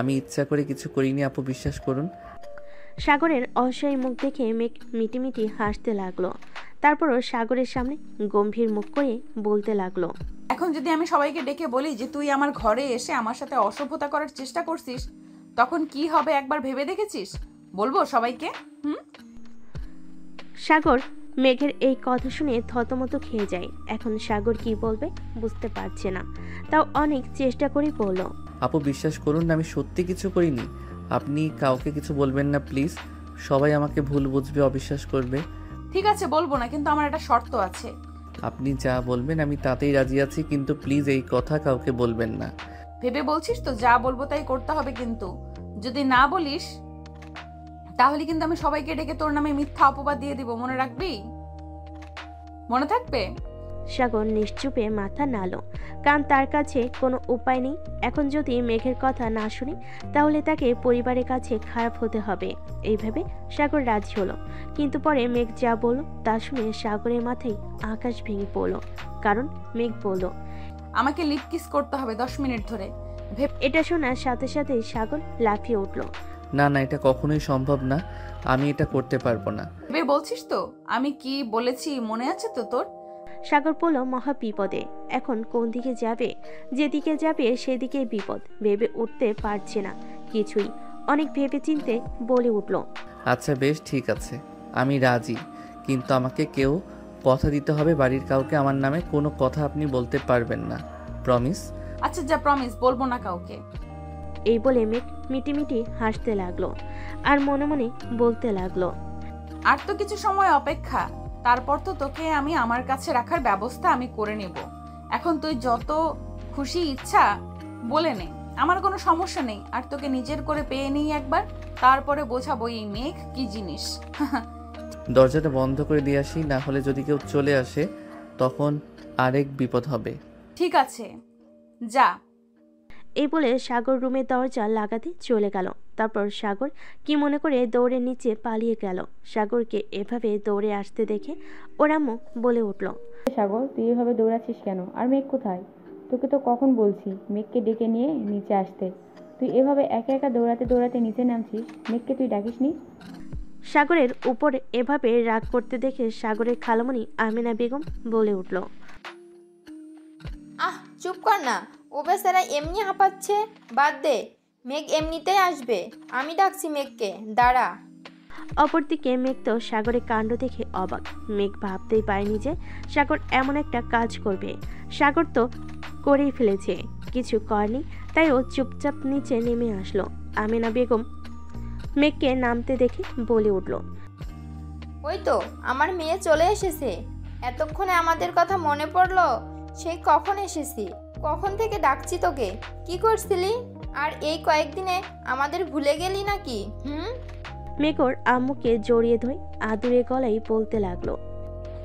আমি ইচ্ছা করে কিছু করিনি আপু, বিশ্বাস করুন। সাগরের অসহায় মুখ দেখে মেঘ মিটিমিটি হাসতে লাগলো। তারপরও সাগরের সামনে গম্ভীর মুখ করে বলতে লাগলো, এখন যদি আমি সবাইকে ডেকে বলি যে তুই আমার ঘরে এসে আমার সাথে অসভ্যতা করার চেষ্টা করছিস, তখন কি হবে একবার ভেবে দেখেছিস? বলবো সবাইকে? সাগর মেঘের এই কথা শুনে থতমত খেয়ে যায়। এখন সাগর কি বলবে বুঝতে পারছে না, তাও অনেক চেষ্টা করে বলল, আপু বিশ্বাস করুন, আমি সত্যি কিছু করিনি। আপনি কাউকে কিছু বলবেন না প্লিজ। সবাই আমাকে ভুল বুঝবে, অবিশ্বাস করবে। ঠিক আছে বলবো না, কিন্তু আমার একটা শর্ত আছে। আপনি যা বলবেন আমি তাতেই রাজি আছি, কিন্তু প্লিজ এই কথা কাউকে বলবেন না। ভেবে বলছিস তো? যা বলবো তাই করতে হবে, কিন্তু যদি না বলিস তাহলে কিন্তু আমি সবাইকে ডেকে তোর নামে মিথ্যা অপবাদ দিয়ে দিব, মনে রাখবি? মনে থাকবে? সাগর নিশ্চুপে মাথা নাড়ল, কারণ তার কাছে কোনো উপায় নেই। এখন যদি মেঘের কথা না শুনে তাহলে তাকে পরিবারের কাছে খারাপ হতে হবে। এইভাবে সাগর রাজি হলো। কিন্তু পরে মেঘ যা বলল তা শুনে সাগরের মাথায় আকাশ ভেঙে পড়ল। কারণ মেঘ বলল, আমাকে লিপ কিস করতে হবে 10 মিনিট ধরে। এটা শোনার সাথে সাথে সাগর লাফিয়ে উঠল। না না, এটা কখনোই সম্ভব না, আমি এটা করতে পারবো না। ভেবে বলছিস তো? আমি কি বলেছি মনে আছে তো তোর? সাগর পড়ল মহা বিপদে। এখন কোন দিকে যাবে? যেদিকে যাবে সেদিকে বিপদ। ভেবে উঠতে পারছে না কিছুই। অনেক ভেবে চিনতে বলে উঠল, আচ্ছা বেশ, ঠিক আছে, আমি রাজি, কিন্তু আমাকে কেউ কথা দিতে হবে, বাড়ির কাউকে আমার নামে কোনো কথা আপনি বলতে পারবেন না, প্রমিস? আচ্ছা যা, প্রমিস, বলবো না কাউকে। এই বলে মেঘ মিটিমিটি হাসতে লাগলো আর মনে মনে বলতে লাগলো, আর তো কিছু সময় অপেক্ষা, তারপর তো তোকে আমি আমার কাছে রাখার ব্যবস্থা আমি করে নেব। এখন তুই যত খুশি ইচ্ছা বলে নে, আমার কোনো সমস্যা নেই। আর তোকে নিজের করে পেয়ে নিই একবার, তারপরে বোঝাবো এই মেঘ কি জিনিস। দরজাটা বন্ধ করে দিয়ে আসি, না হলে যদি কেউ চলে আসে তখন আরেক বিপদ হবে। ঠিক আছে, যা। এই বলে সাগর রুমের দরজা লাগাতে চলে গেল। তারপর সাগর কি মনে করে দৌড়ে নিচে পালিয়ে গেল। সাগরকে এভাবে দৌড়ে আসতে দেখে ওর আম্মু বলে উঠল, সাগর তুই এভাবে দৌড়াচ্ছিস কেন? আর মেঘ কোথায়? তোকে তো কখন বলছি মেঘকে ডেকে নিয়ে নিচে আসতে। তুই এভাবে একা একা দৌড়াতে দৌড়াতে নিচে নামছিস, মেঘকে তুই ডাকিসনি? সাগরের উপর এভাবে রাগ করতে দেখে সাগরের খালামণি আমিনা বেগম বলে উঠল, আহ চুপ কর না, ও বেচারা এমনি হাঁপাচ্ছে, বাদ দে, মেঘ এমনিতেই আসবে, আমি ডাকছি মেঘকে, দাঁড়া। অপরদিকে মেঘ তো সাগরের কাণ্ড দেখে অবাক। মেঘ ভাবতেই পারেনি যে সাগর এমন একটা কাজ করবে। সাগর তো করেই ফেলেছে, কিছু করেনি, তাই ও চুপচাপ নিচে নেমে আসলো। আমিনা বেগম মেঘকে নামতে দেখে বলে উঠল, ওই তো আমার মেয়ে চলে এসেছে, এতক্ষণে আমাদের কথা মনে পড়লো, সেই কখন এসেছি, কখন থেকে ডাকছি তোকে, কি করছিলি, আর এই কয়েকদিনে আমাদের ভুলে গেলি নাকি? মেঘ ওর আম্মুকে জড়িয়ে ধরে আদুরে গলায় বলতে লাগলো,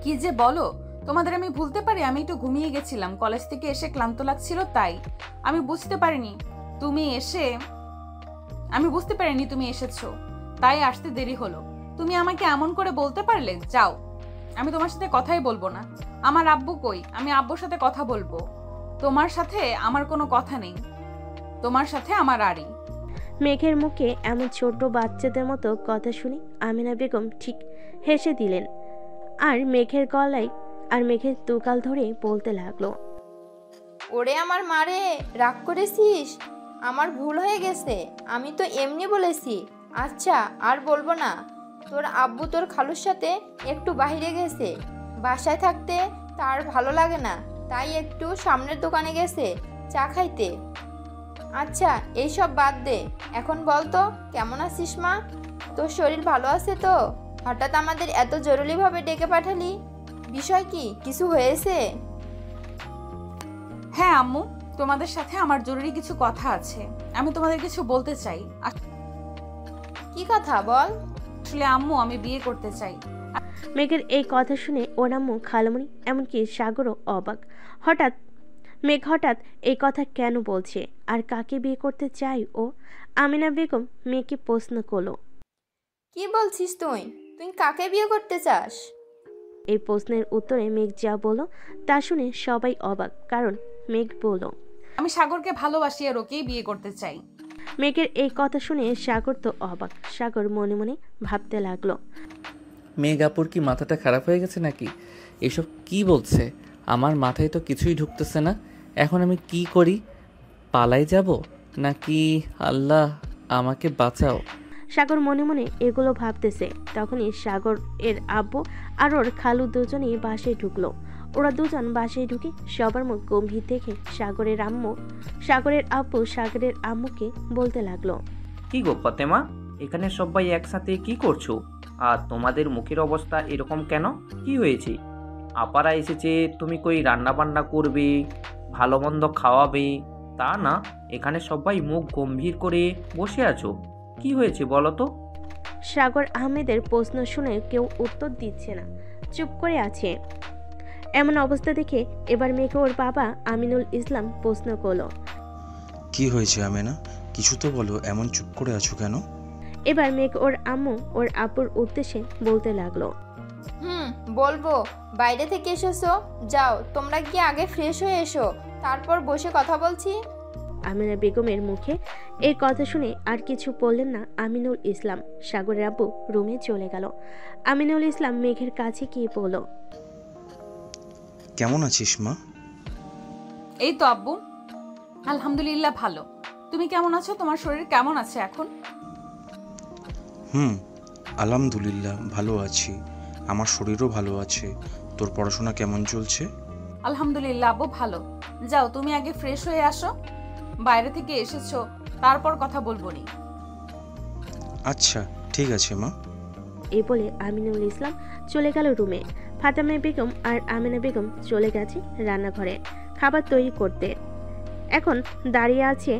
কি যে বলো, তোমাদের আমি ভুলতে পারি? আমি একটু ঘুমিয়ে গেছিলাম, কলেজ থেকে এসে ক্লান্ত লাগছিল, তাই আমি বুঝতে পারিনি তুমি এসেছো, তাই আসতে দেরি হলো। তুমি আমাকে এমন করে বলতে পারলে? যাও, আমি তোমার সাথে কথাই বলবো না। আমার আব্বু কই? আমি আব্বুর সাথে কথা বলবো। তোমার সাথে আমার কোনো কথা নেই, তোমার সাথে আমার আড়ি। মেঘের মুখে এমন ছোট বাচ্চাদের মতো কথা শুনে আমিনা বেগম ঠিক হেসে দিলেন আর মেঘের তুকাল ধরে বলতে লাগলো, ওরে আমার মারে, রাগ করেছিস? আমার ভুল হয়ে গেছে, আমি তো এমনি বলেছি। আচ্ছা আর বলবো না। তোর আব্বু তোর খালুর সাথে একটু বাইরে গেছে, বাসায় থাকতে তার ভালো লাগে না, তাই একটু সামনের দোকানে গেছে চা খাইতে। আচ্ছা এইসব বাদ দে, এখন বল তো কেমন আছিস মা? তোর শরীর ভালো আছে তো? হঠাৎ আমাদের এত জরুরিভাবে ডেকে পাঠালি, বিষয় কি, কিছু হয়েছে? হ্যাঁ আম্মু, তোমাদের সাথে আমার জরুরি কিছু কথা আছে, আমি তোমাদের কিছু বলতে চাই। কি কথা বল। আসলে আম্মু, আমি বিয়ে করতে চাই। মেঘের এই কথা শুনে ওর আম্মু, খালামণি, এমনকি সাগরও অবাক। মেঘ হঠাৎ এই কথা কেন বলছে, আর কাকে বিয়ে করতে চাই ও? আমিনা বেগম মেয়েকে প্রশ্ন করলো, কি বলছিস তুই? তুই কাকে বিয়ে করতে চাস? এই প্রশ্নের উত্তরে মেঘ যা বলল তা শুনে সবাই অবাক, কারণ মেঘ বলল, আমি সাগরকে ভালোবাসি আর ওকেই বিয়ে করতে চাই। মেঘের এই কথা শুনে সাগর তো অবাক। সাগর মনে মনে ভাবতে লাগলো, মেঘ আপুর কি মাথাটা খারাপ হয়ে গেছে নাকি? এসব কি বলছে? আমার মাথায় তো কিছুই ঢুকতেছে না। এখন আমি কি করি? পালাই যাব নাকি? আল্লাহ আমাকে বাঁচাও। সাগর মনে মনে এগুলো ভাবতেছে। তখনই সাগর এর আব্বু আর ওর খালু দুজনেই বাসায় ঢুকলো। ওরা দুজন বাসায় ঢুকে সবার মুখ গম্ভীর দেখে সাগরের আব্বু সাগরের আম্মুকে বলতে লাগলো, কি গো ফতেমা, এখানে সবাই একসাথে কি করছো? আর তোমাদের মুখের অবস্থা এরকম কেন? কি হয়েছে? আপারা এসেছে, তুমি কই রান্না বান্না করবে, ভালো মন্দ খাওয়াবে, তা না, এখানে সবাই মুখ গম্ভীর করে বসে আছো, কি হয়েছে বলো তো? সাগর আহমেদের প্রশ্ন শুনে কেউ উত্তর দিচ্ছে না, চুপ করে আছে। এমন অবস্থা দেখে এবার মেঘ ওর বাবা আমিনুল ইসলাম প্রশ্ন করলো, কি হয়েছে আমেনা? কিছু তো বলো, এমন চুপ করে আছো কেন? এবার মেঘ ওর আম্মু ওর আব্বুর উদ্দেশ্যে বলতে লাগলো, বলবো, বাইরে থেকে এসেছো, যাও তোমরা গিয়ে আগে ফ্রেশ হয়ে এসো, তারপর বসে কথা বলছি। আমিনা বেগমের মুখে এই কথা শুনে আর কিছু বললেন না আমিনুল ইসলাম। সাগরের আব্বু রুমে চলে গেল। আমিনুল ইসলাম মেঘের কাছে গিয়ে বলল, কেমন আছিস মা? এই তো আব্বু, আলহামদুলিল্লাহ ভালো। তুমি কেমন আছো? তোমার শরীর কেমন আছে এখন? আলহামদুলিল্লাহ ভালো আছি, আমার শরীরও ভালো আছে। তোর পড়াশোনা কেমন চলছে? আলহামদুলিল্লাহ আব্বু ভালো। যাও তুমি আগে ফ্রেশ হয়ে আসো, বাইরে থেকে এসেছো, তারপর কথা বলবো নি। আচ্ছা ঠিক আছে মা। এই বলে আমিনুল ইসলাম চলে গেল রুমে। ফাতেমা বেগম আর আমিনা বেগম চলে গেছে রান্নাঘরে খাবার তৈরি করতে। এখন দাঁড়িয়ে আছে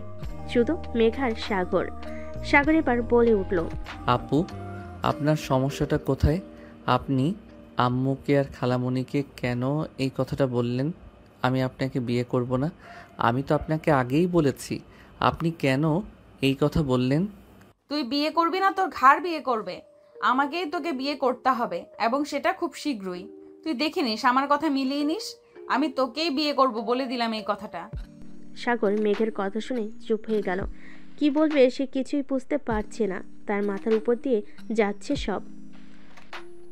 শুধু মেঘার সাগর। সাগর এবার বলে উঠল, আপু, আপনার সমস্যাটা কোথায়? আপনি আম্মুকে আর খালামণিকে কেন এই কথাটা বললেন আমি আপনাকে বিয়ে করব না? আমি তো আপনাকে আগেই বলেছি, আপনি কেন এই কথা বললেন? তুই বিয়ে করবি না, তোর ঘাড় বিয়ে করবে। আমাকেই তোকে বিয়ে করতে হবে, এবং সেটা খুব শীঘ্রই। তুই দেখে নিস, আমার কথা মিলিয়ে নিস। আমি তোকেই বিয়ে করব বলে দিলাম এই কথাটা। সাগর মেঘের কথা শুনে চুপ হয়ে গেল। কি বলবে সে কিছুই বুঝতে পারছে না, তার মাথার উপর দিয়ে যাচ্ছে সব।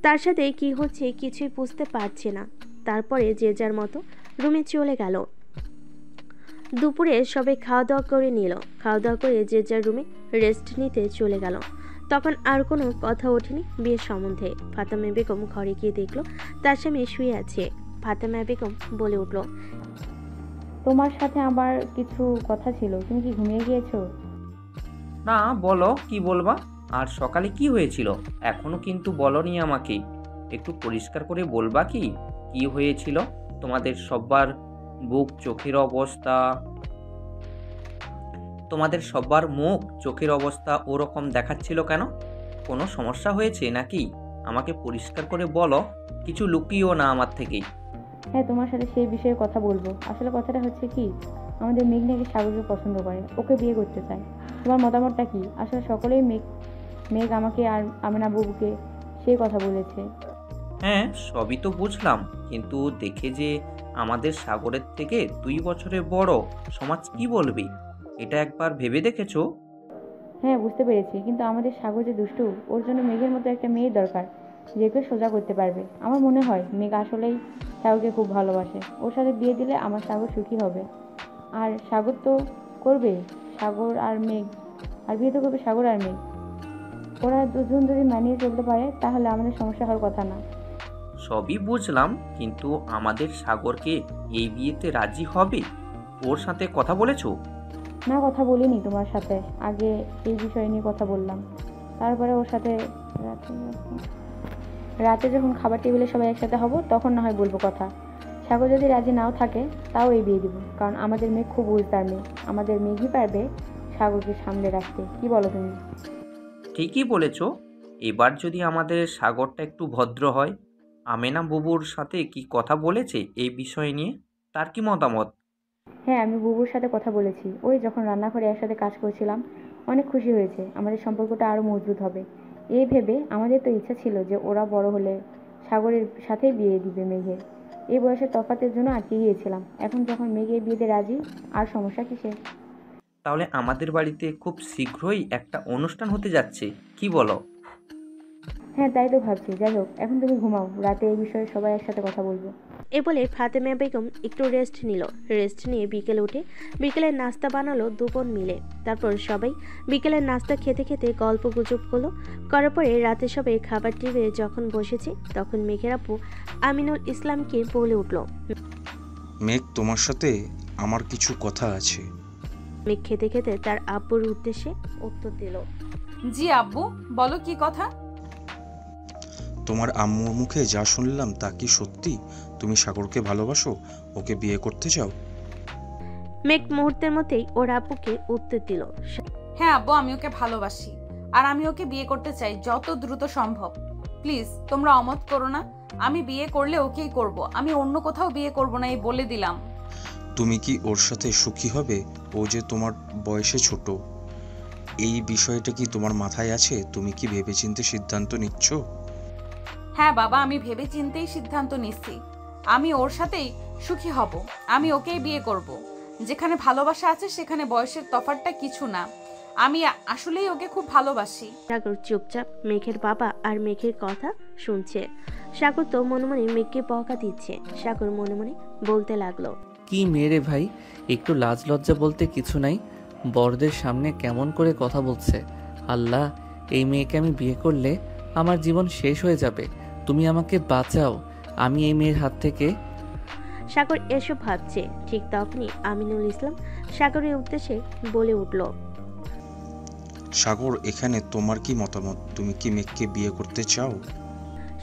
তার সাথে কি হচ্ছে কিছুই বুঝতে পারছে না। তারপরে যে যার মতো রুমে চলে গেল। দুপুরে সবাই খাওয়া দাওয়া করে নিল। খাওয়া দাওয়া করে যে যার রুমে রেস্ট নিতে চলে গেল। তখন আর কোনো কথা ওঠেনি বিয়ের সম্বন্ধে। ফাতেমা বেগম ঘরে গিয়ে দেখলো তার স্বামী শুয়ে আছে। ফাতেমা বেগম বলে উঠল, তোমার সাথে আবার কিছু কথা ছিল, তুমি কি ঘুমিয়ে গিয়েছো? না, বলো কি বলবা। আর সকালে কি হয়েছিল এখনো কিন্তু বলনি আমাকে। একটু পরিষ্কার করে বলবা কি কি হয়েছিল? তোমাদের সবার বুক চোখের অবস্থা, তোমাদের সবার মুখ চোখের অবস্থা ওরকম দেখাচ্ছিল কেন? কোনো সমস্যা হয়েছে নাকি? আমাকে পরিষ্কার করে বলো, কিছু লুকিও না আমার থেকেই। হ্যাঁ, তোমার সাথে সেই বিষয়ে কথা বলবো। আসলে কথাটা হচ্ছে কি, আমাদের মেঘ নাকি সাগরকে পছন্দ করে, ওকে বিয়ে করতে চায়। তোমার মতামতটা কি? আসলে সকলেই মেঘ আমাকে আর আমিনা বুবুকে সেই কথা বলেছে। হ্যাঁ, সবই তো বুঝলাম, কিন্তু দেখে যে আমাদের সাগরের থেকে 2 বছরের বড়, সমাজ কি বলবে এটা একবার ভেবে দেখেছো? হ্যাঁ, বুঝতে পেরেছি, কিন্তু আমাদের সাগর যে দুষ্টু, ওর জন্য মেঘের মতো একটা মেয়ের দরকার, যে কেউ সোজা করতে পারবে। আমার মনে হয় মেঘ আসলেই সাগরকে খুব ভালোবাসে। ওর সাথে বিয়ে দিলে আমার সাগর সুখী হবে। আর সাগর তো করবে সাগর আর মেঘ, আর বিয়ে তো করবে সাগর আর মেঘ। ওরা দুজন যদি মানিয়ে চলতে পারে তাহলে আমাদের সমস্যা হওয়ার কথা না। সবই বুঝলাম, কিন্তু আমাদের সাগরকে এই বিয়েতে রাজি হবে? ওর সাথে কথা বলেছো? না, কথা বলিনি তোমার সাথে। আগে এই বিষয় নিয়ে কথা বললাম, তারপরে ওর সাথে রাতে যখন খাবার টেবিলে সবাই একসাথে হব তখন না হয় বলবো কথা। সাগর যদি রাজি নাও থাকে তাও এই বিয়ে দিব, কারণ আমাদের মেয়ে খুব বুঝদার মেয়ে। আমাদের মেঘই পারবে সাগরকে সামলে রাখতে। কি বলো তুমি? ঠিকই বলেছো। এবার যদি আমাদের সাগরটা একটু ভদ্র হয়। আমেনা বুবুর সাথে কি কথা বলেছে এই বিষয় নিয়ে? তার কি মতামত? হ্যাঁ, আমি বুবুর সাথে কথা বলেছি। ওই যখন রান্নাঘরে একসাথে কাজ করছিলাম, অনেক খুশি হয়েছে। আমাদের সম্পর্কটা আরও মজবুত হবে এই ভেবে। আমাদের তো ইচ্ছা ছিল যে ওরা বড় হলে সাগরের সাথেই বিয়ে দিবে মেঘের। এই বয়সের তফাতের জন্য আটকে গিয়েছিলাম। এখন যখন মেঘ এই বিয়েতে রাজি, আর সমস্যা কিসের? তাহলে আমাদের বাড়িতে খুব শীঘ্রই একটা অনুষ্ঠান হতে যাচ্ছে, কি বলো? হ্যাঁ, তাই তো ভাবছি। যাই হোক, এখন তুমি ঘুমাও, রাতে এই বিষয়ে সবাই একসাথে কথা বলবো। এ বলে ফাতেমা বেগম একটু রেস্ট নিল। রেস্ট নিয়ে বিকেলে উঠে বিকেলের নাস্তা বানালো দুবোন মিলে। তারপর সবাই বিকেলের নাস্তা খেতে খেতে গল্প গুজব করার পরে রাতে সবাই খাবার টেবিলে যখন বসেছে তখন মেঘের আপু আমিনুল ইসলামকে বলে উঠল, মেঘ, তোমার সাথে আমার কিছু কথা আছে। মেঘ খেতে খেতে তার আব্বুর উদ্দেশ্যে উত্তর দিল, জি আব্বু, বলো কি কথা। তোমার আম্মুর মুখে যা শুনলাম তা কি সত্যি? তুমি সাগরকে ভালোবাসো, ওকে বিয়ে করতে চাও? মেঘ মুহূর্তের মধ্যেই ওর আব্বুকে উত্তর দিল, হ্যাঁ আব্বু, আমি ওকে ভালোবাসি আর আমি ওকে বিয়ে করতে চাই যত দ্রুত সম্ভব। প্লিজ তোমরা অমত করো না। আমি বিয়ে করলে ওকেই করব, আমি অন্য কোথাও বিয়ে করব না, এই বলে দিলাম। তুমি কি ওর সাথে সুখী হবে? ও যে তোমার বয়সে ছোট। এই বিষয়টা কি তোমার মাথায় আছে? তুমি কি ভেবেচিন্তে সিদ্ধান্ত নিচ্ছ? হ্যাঁ বাবা, আমি ভেবে চিন্তেই সিদ্ধান্ত নিচ্ছি। আমি ওর সাথেই সুখী হব, আমি ওকেই বিয়ে করব। যেখানে ভালোবাসা আছে সেখানে বয়সের তফাৎটা কিছু না। আমি আসলেই ওকে খুব ভালোবাসি। সাগর চুপচাপ মেঘের বাবা আর মেঘের কথা শুনছে। সাগর তো মনে মনে মেঘকে বকা দিচ্ছে। সাগর মনে মনে বলতে লাগলো, কি মেরে ভাই, একটু লাজ লজ্জা বলতে কিছু নাই। বড়দের সামনে কেমন করে কথা বলছে। আল্লাহ, এই মেয়েকে আমি বিয়ে করলে আমার জীবন শেষ হয়ে যাবে। তুমি আমাকে বাঁচাও, আমি এই মেয়ের হাত থেকে। সাগর এসব ভাবছে, ঠিক তখনই আমিনুল ইসলাম সাগরের উদ্দেশ্যে বলে উঠল, সাগর, এখানে তোমার কি মতামত? তুমি কি মেঘকে বিয়ে করতে চাও?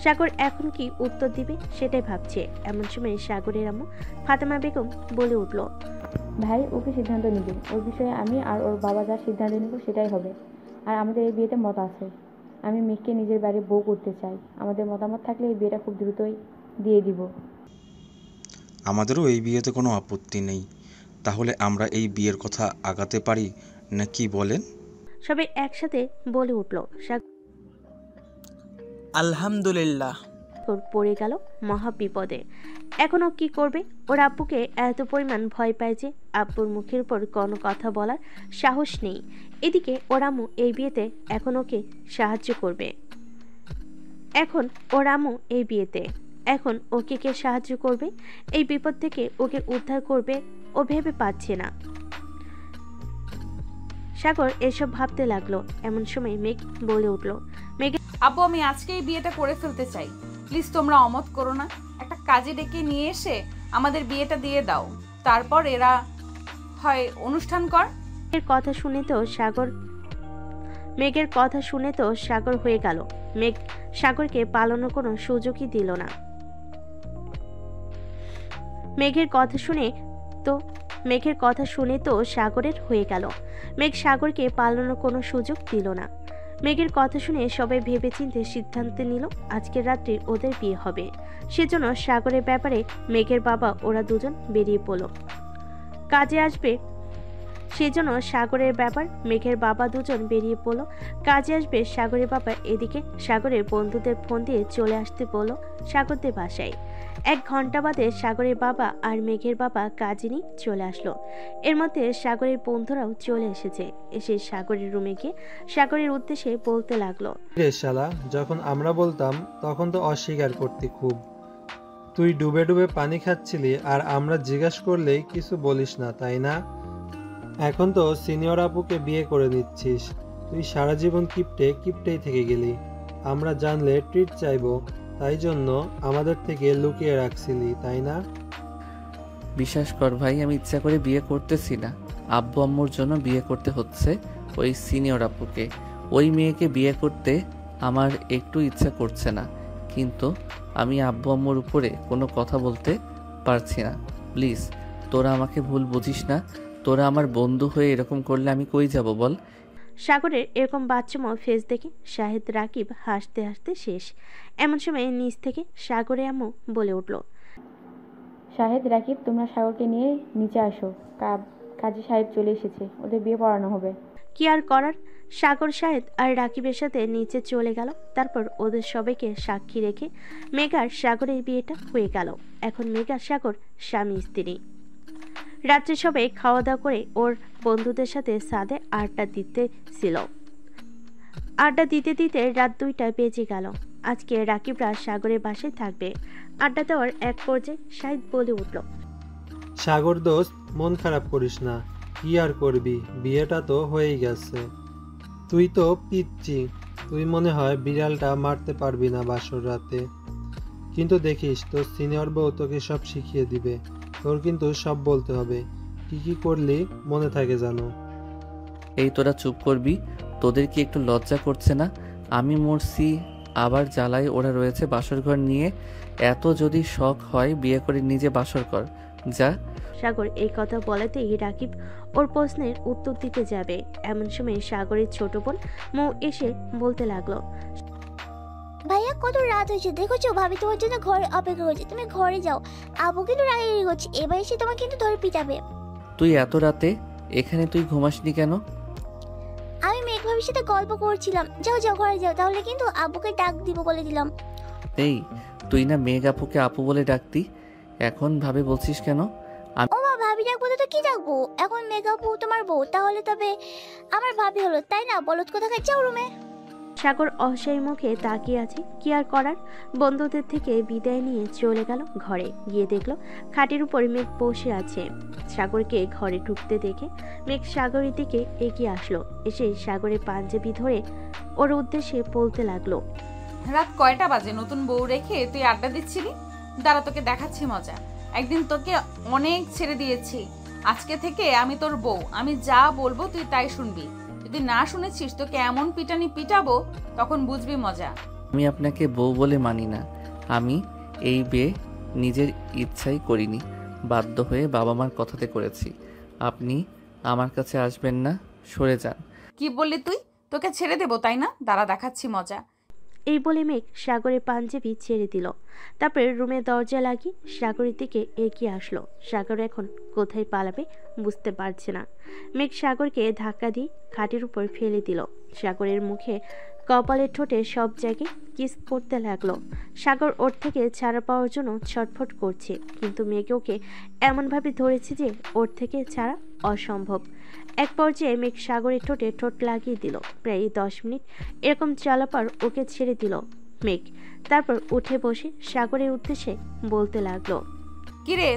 সাগর এখন কি উত্তর দিবে সেটাই ভাবছে। এমন সময় সাগরের আম্মু ফাতেমা বেগম বলে উঠল, ভাই, ওকে সিদ্ধান্ত নিবে। ওর বিষয়ে আমি আর ওর বাবা যা সিদ্ধান্ত নিব সেটাই হবে। আর আমাদের এই বিয়েতে মত আছে। আমি মেঘকে নিজের বাড়ি বউ করতে চাই। আমাদের মতামত থাকলে এই বিয়েটা খুব দ্রুতই দিয়ে দিব। আমাদেরও এই বিয়েতে কোনো আপত্তি নেই। তাহলে আমরা এই বিয়ের কথা আগাতে পারি না, কি বলেন? সবাই একসাথে বলে উঠল। সাগর আলহামদুলিল্লাহ। পড়ে গেল মহা বিপদে। এখন ও কি করবে? ওর আব্বুকে এত পরিমাণ ভয় পায় যে আব্বুর মুখের উপর কোনো কথা বলার সাহস নেই। এদিকে ওর আম্মু এই বিয়েতে এখন ওকে সাহায্য করবে। এখন ওকে কে সাহায্য করবে? এই বিপদ থেকে ওকে উদ্ধার করবে ও ভেবে পাচ্ছে না। সাগর এসব ভাবতে লাগলো। এমন সময় মেঘ বলে উঠল, আব্বু আমি আজকেই বিয়েটা করে ফেলতে চাই, প্লিজ তোমরা অমত করো না। একটা কাজে ডেকে নিয়ে এসে আমাদের বিয়েটা দিয়ে দাও, তারপর এরা হয় অনুষ্ঠান কর। মেঘের কথা শুনে তো সাগর হয়ে গেল। মেঘ সাগরকে পালানোর কোনো সুযোগই দিল না। মেঘের কথা শুনে তো সাগরের হয়ে গেল। মেঘ সাগরকে পালানোর কোনো সুযোগ দিল না। মেঘের কথা শুনে সবাই ভেবেচিন্তে সিদ্ধান্ত নিল আজকের রাত্রে ওদের বিয়ে হবে। সেজন্য সাগরের ব্যাপারে মেঘের বাবা ওরা দুজন বেরিয়ে পড়ল। কাজে আসবে সাগরের বাবা। এদিকে সাগরের বন্ধুদের ফোন দিয়ে চলে আসতে বলল সাগরদের বাসায়। 1 ঘন্টা বাদে সাগরের বাবা আর মেঘের বাবা কাজে নিয়ে চলে আসলো। এর মধ্যে সাগরের বন্ধুরাও চলে এসে সাগরের রুমে গিয়ে সাগরের উদ্দেশ্যে বলতে লাগলো, রে শালা, যখন আমরা বলতাম তখন তো অস্বীকার করতি খুব। তুই ডুবে ডুবে পানি খাচ্ছিলি আর আমরা জিজ্ঞাসা করলেই কিছু বলিস না, তাই না? এখন তো সিনিয়র আপুকে বিয়ে করে দিচ্ছিস। তুই সারা জীবন কিপটেই থেকে গেলি। আমরা জানলে ট্রিট চাইবো, তাই জন্য আমাদের থেকে লুকিয়ে রাখছিলি, তাই না? বিশ্বাস কর ভাই, আমি ইচ্ছা করে বিয়ে করতেছি না। আব্বু আম্মুর জন্য বিয়ে করতে হচ্ছে ওই সিনিয়র আপুকে। ওই মেয়েকে বিয়ে করতে আমার একটু ইচ্ছা করছে না, কিন্তু আমি আব্বু আম্মুর উপরে কোনো কথা বলতে পারছি না। প্লিজ তোরা আমাকে ভুল বুঝিস না। তোরা আমার বন্ধু হয়ে এরকম করলে আমি কই যাব বল? সাগরের এরকম বাচ্চামো ফেস দেখে শাহিদ রাকিব হাসতে হাসতে শেষ। এমন সময় নিচ থেকে সাগরের আম্মু বলে উঠল, শাহেদ, রাকিব, তোমরা সাগরকে নিয়ে নিচে আসো। কাজী সাহেব চলে এসেছে, ওদের বিয়ে পড়ানো হবে। কি আর করার, সাগর, শাহেদ আর রাকিবের সাথে নিচে চলে গেল। তারপর ওদের সবাইকে সাক্ষী রেখে মেঘার সাগরের বিয়েটা হয়ে গেল। এখন মেঘা সাগর স্বামী স্ত্রী। রাত্রে সবাই খাওয়া দাওয়া করে ওর বন্ধুদের সাথে ছাদে আড্ডা দিতে দিতে রাত 2টা বেজে গেল। আজকে রাকিবরা সাগরের বাসায় থাকবে। আড্ডা দেওয়ার এক পর্যায়ে শাহিদ বলে উঠল, সাগর দোস্ত, মন খারাপ করিস না। কি আর করবি, বিয়েটা তো হয়েই গেছে। তুই তো পিচ্ছি, তুই মনে হয় বিড়ালটা মারতে পারবি না বাসর রাতে। কিন্তু দেখিস তোর সিনিয়র বউ তোকে সব শিখিয়ে দিবে। তোর কিন্তু সব বলতে হবে, কি কি করলি মনে থাকে জানো। এই তোরা চুপ করবি? তোদের কি একটু লজ্জা করছে না? আমি মরছি, আবার জ্বালায় ওরা রয়েছে বাসর ঘর নিয়ে। এত যদি শখ হয় বিয়ে করে নিজে বাসর কর যা। সাগর এই কথা বলাতেই রাকিব ওর প্রশ্নের উত্তর দিতে যাবে। এমন সময় সাগরের ছোট বোন মৌ এসে বলতে লাগলো, ভাইয়া কত রাত হয়েছে দেখেছো, ভাবি তোমার জন্য ঘরে অপেক্ষা করছে, তুমি ঘরে যাও। আবু কিন্তু রাগারাগি করছে, এবার এসে তোমাকে কিন্তু ধরে পিটাবে। তুই এত রাতে এখানে তুই ঘুমাসনি কেন? আমি মেঘ ভাবির সাথে গল্প করছিলাম। যাও যাও ঘরে যাও, তাহলে কিন্তু আব্বুকে ডাক দিব বলে দিলাম। এই তুই না মেঘ আপুকে আপু বলে ডাকতি, এখন ভাবে বলছিস কেন? ও মা, ভাবি ডাকবো তো কি ডাকবো? এখন মেঘ আপু তোমার বউ, তাহলে তবে আমার ভাবি হলো, তাই না? বলত কোথা খাই, যাও রুমে। সাগর অসহায় মুখে তাকিয়ে আছে। কি আর করার, বন্ধুদের থেকে বিদায় নিয়ে চলে গেল ঘরে। গিয়ে দেখলো খাটের উপর মেঘ বসে আছে। সাগরকে ঘরে ঢুকতে দেখে মেঘ সাগরের দিকে এগিয়ে আসলো। এসে সাগরের পাঞ্জাবি ধরে ওর উদ্দেশ্যে বলতে লাগলো, রাত কয়টা বাজে? নতুন বউ রেখে তুই আড্ডা দিচ্ছিলি? দাঁড়া, তোকে দেখাচ্ছি মজা। একদিন তোকে অনেক ছেড়ে দিয়েছি, আজকে থেকে আমি তোর বউ। আমি যা বলবো তুই তাই শুনবি। যদি না শুনেছিস তোকে এমন পিটানি পিটাবো, তখন বুঝবি মজা। আমি আপনাকে বউ বলে মানি না। আমি এই বিয়ে নিজের ইচ্ছাই করিনি, বাধ্য হয়ে বাবা মার কথাতে করেছি। আপনি আমার কাছে আসবেন না, সরে যান। কি বললি তুই? তোকে ছেড়ে দেবো তাই না? দাঁড়া, দেখাচ্ছি মজা। এই বলে মেঘ সাগরের পাঞ্জাবি ছেড়ে দিল। তারপরে রুমে দরজা লাগিয়ে সাগরের দিকে এগিয়ে আসলো। সাগর এখন কোথায় পালাবে বুঝতে পারছে না। মেঘ সাগরকে ধাক্কা দিয়ে খাটের উপর ফেলে দিল। সাগরের মুখে কপালে ঠোঁটে সব জায়গায় কিস করতে লাগলো। সাগর ওর থেকে ছাড়া পাওয়ার জন্য ছটফট করছে, কিন্তু মেঘ ওকে এমনভাবে ধরেছে যে ওর থেকে ছাড়া অসম্ভব। এক পর্যায়ে মেঘ সাগরের ঠোঁটে ঠোঁট লাগিয়ে দিল। প্রায় 10 মিনিট এরকম চলাপর ওকে ছেড়ে দিল মেঘ। তারপর উঠে বসে সাগরের উদ্দেশ্যে বলতে লাগলো, কিরে,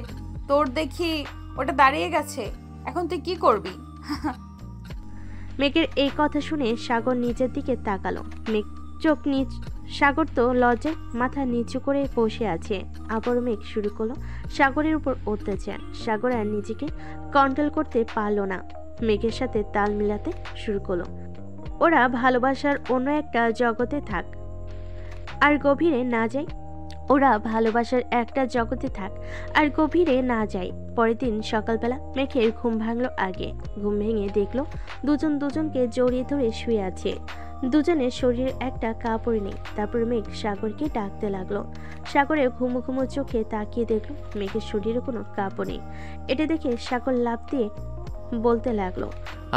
তোর দেখি ওটা দাঁড়িয়ে গেছে, এখন তুই কি করবি? মেঘের এই কথা শুনে সাগর নিচের দিকে তাকালো। মেঘ চোখ নিচ, সাগর তো লজ্জায় মাথা নিচু করে বসে আছে। আবার মেঘ শুরু করলো সাগরের উপর অত্যাচার। সাগর আর নিজেকে কন্ট্রোল করতে পারলো না, মেঘের সাথে তাল মিলাতে শুরু করলো। ওরা ভালোবাসার অন্য একটা জগতে থাক আর গভীরে না যায়। ওরা ভালোবাসার একটা জগতে থাক আর গভীরে না যায়। পরের দিন সকালবেলা মেঘের ঘুম ভাঙলো আগে। ঘুম ভেঙে দেখলো দুজন দুজনকে জড়িয়ে ধরে শুয়ে আছে। দুজনের শরীরে একটা কাপড় নেই। তারপর মেঘ সাগরকে ডাকতে লাগলো। সাগরের ঘুমো ঘুমো চোখে তাকিয়ে দেখলো মেঘের শরীরে কোনো কাপড় নেই। এটা দেখে সাগর লাফ দিয়ে বলতে লাগলো,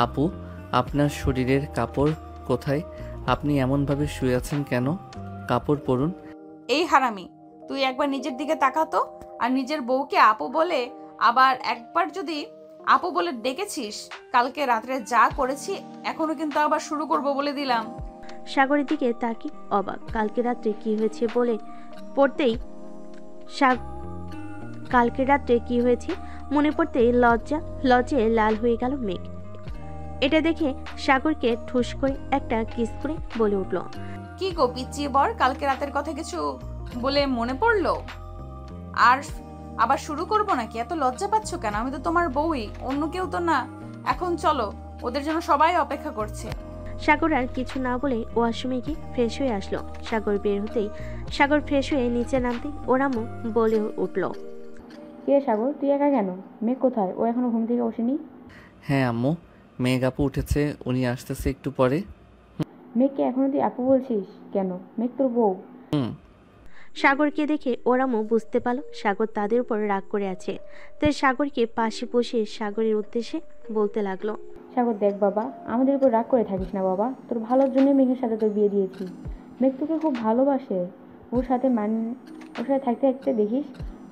আপু, আপনার শরীরের কাপড় কোথায়? আপনি এমনভাবে শুয়ে আছেন কেন? কাপড় পরুন। এই হারামি, তুই একবার নিজের দিকে তাকাতো। আর নিজের বউকে আপু বলে, আবার একবার যদি আপু বলে ডেকেছিস, কালকে রাত্রে যা করেছি এখনো কিন্তু আবার শুরু করব বলে দিলাম। সাগরের দিকে তাকি অবাক। কালকে রাত্রে কি হয়েছে বলে পড়তেই কালকে রাত্রে কি হয়েছে মনে পড়তেই লজ্জে লাল হয়ে গেল মেঘ। এটা দেখে সাগরকে ঠুস করে একটা কিস করে বলে উঠল, কি গো পিচ্চি বর, কালকে রাতের কথা কিছু বলে মনে পড়লো? আর আবার শুরু করব নাকি? এত লজ্জা পাচ্ছ কেন? আমি তো তোমার বউই, অন্য কেউ তো না। এখন চলো, ওদের জন্য সবাই অপেক্ষা করছে। সাগর আর কিছু না বলে ওয়াশরুমে গিয়ে ফ্রেশ হয়ে আসলো। সাগর বের হতেই, সাগর ফ্রেশ হয়ে নিচে নামতেই ওরামও বলে উঠল, কে সাগর, তুই একা কেন? মেঘ কোথায়? ও এখনো ঘুম থেকে ওঠেনি? হ্যাঁ আম্মু, মেঘ আপু উঠেছে, উনি আসতেছে একটু পরে। মেঘকে এখনো তুই আপু বলছিস কেন? মেঘ তোর বউ। সাগরকে দেখে ওরামও বুঝতে পারলো সাগর তাদের উপর রাগ করে আছে। তাই সাগরকে পাশে বসিয়ে সাগরের উদ্দেশ্যে বলতে লাগলো, সাগর দেখ বাবা, আমাদের উপর রাগ করে থাকিস না বাবা। তোর ভালোর জন্য মেঘের সাথে তোর বিয়ে দিয়েছি। মেঘ তোকে খুব ভালোবাসে। ওর সাথে থাকতে থাকতে দেখিস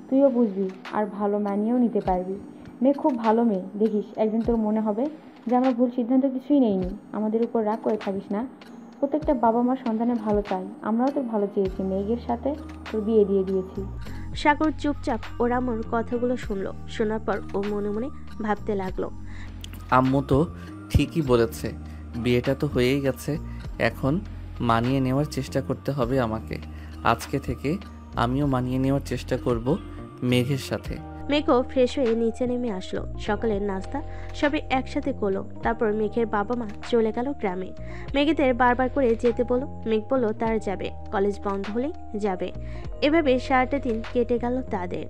তুইও বুঝবি আর ভালো মানিয়েও নিতে পারবি। মেঘ খুব ভালো মেয়ে, দেখিস একদিন তোর মনে হবে যে আমরা ভুল সিদ্ধান্ত কিছুই নেইনি। আমাদের উপর রাগ করে থাকিস না। প্রত্যেকটা বাবা মা সন্তানের ভালো চায়। আমরাও তোর ভালো চেয়েছি, মেঘের সাথে তোর বিয়ে দিয়ে দিয়েছি। সাগর চুপচাপ ওরামোর কথাগুলো শুনলো। শোনার পর ও মনে মনে ভাবতে লাগলো, আম্মু তো ঠিকই বলেছে, বিয়েটা তো হয়েই গেছে, এখন মানিয়ে নেওয়ার চেষ্টা করতে হবে আমাকে। আজকে থেকে আমিও মানিয়ে নেওয়ার চেষ্টা করব মেঘের সাথে। মেঘও ফ্রেশ হয়ে নিচে নেমে আসলো। সকালের নাস্তা সবাই একসাথে করলো। তারপর মেঘের বাবা মা চলে গেল গ্রামে। মেঘেদের বারবার করে যেতে বলল। মেঘ বলল তার যাবে, কলেজ বন্ধ হলেই যাবে। এভাবে সারাটা দিন কেটে গেল তাদের।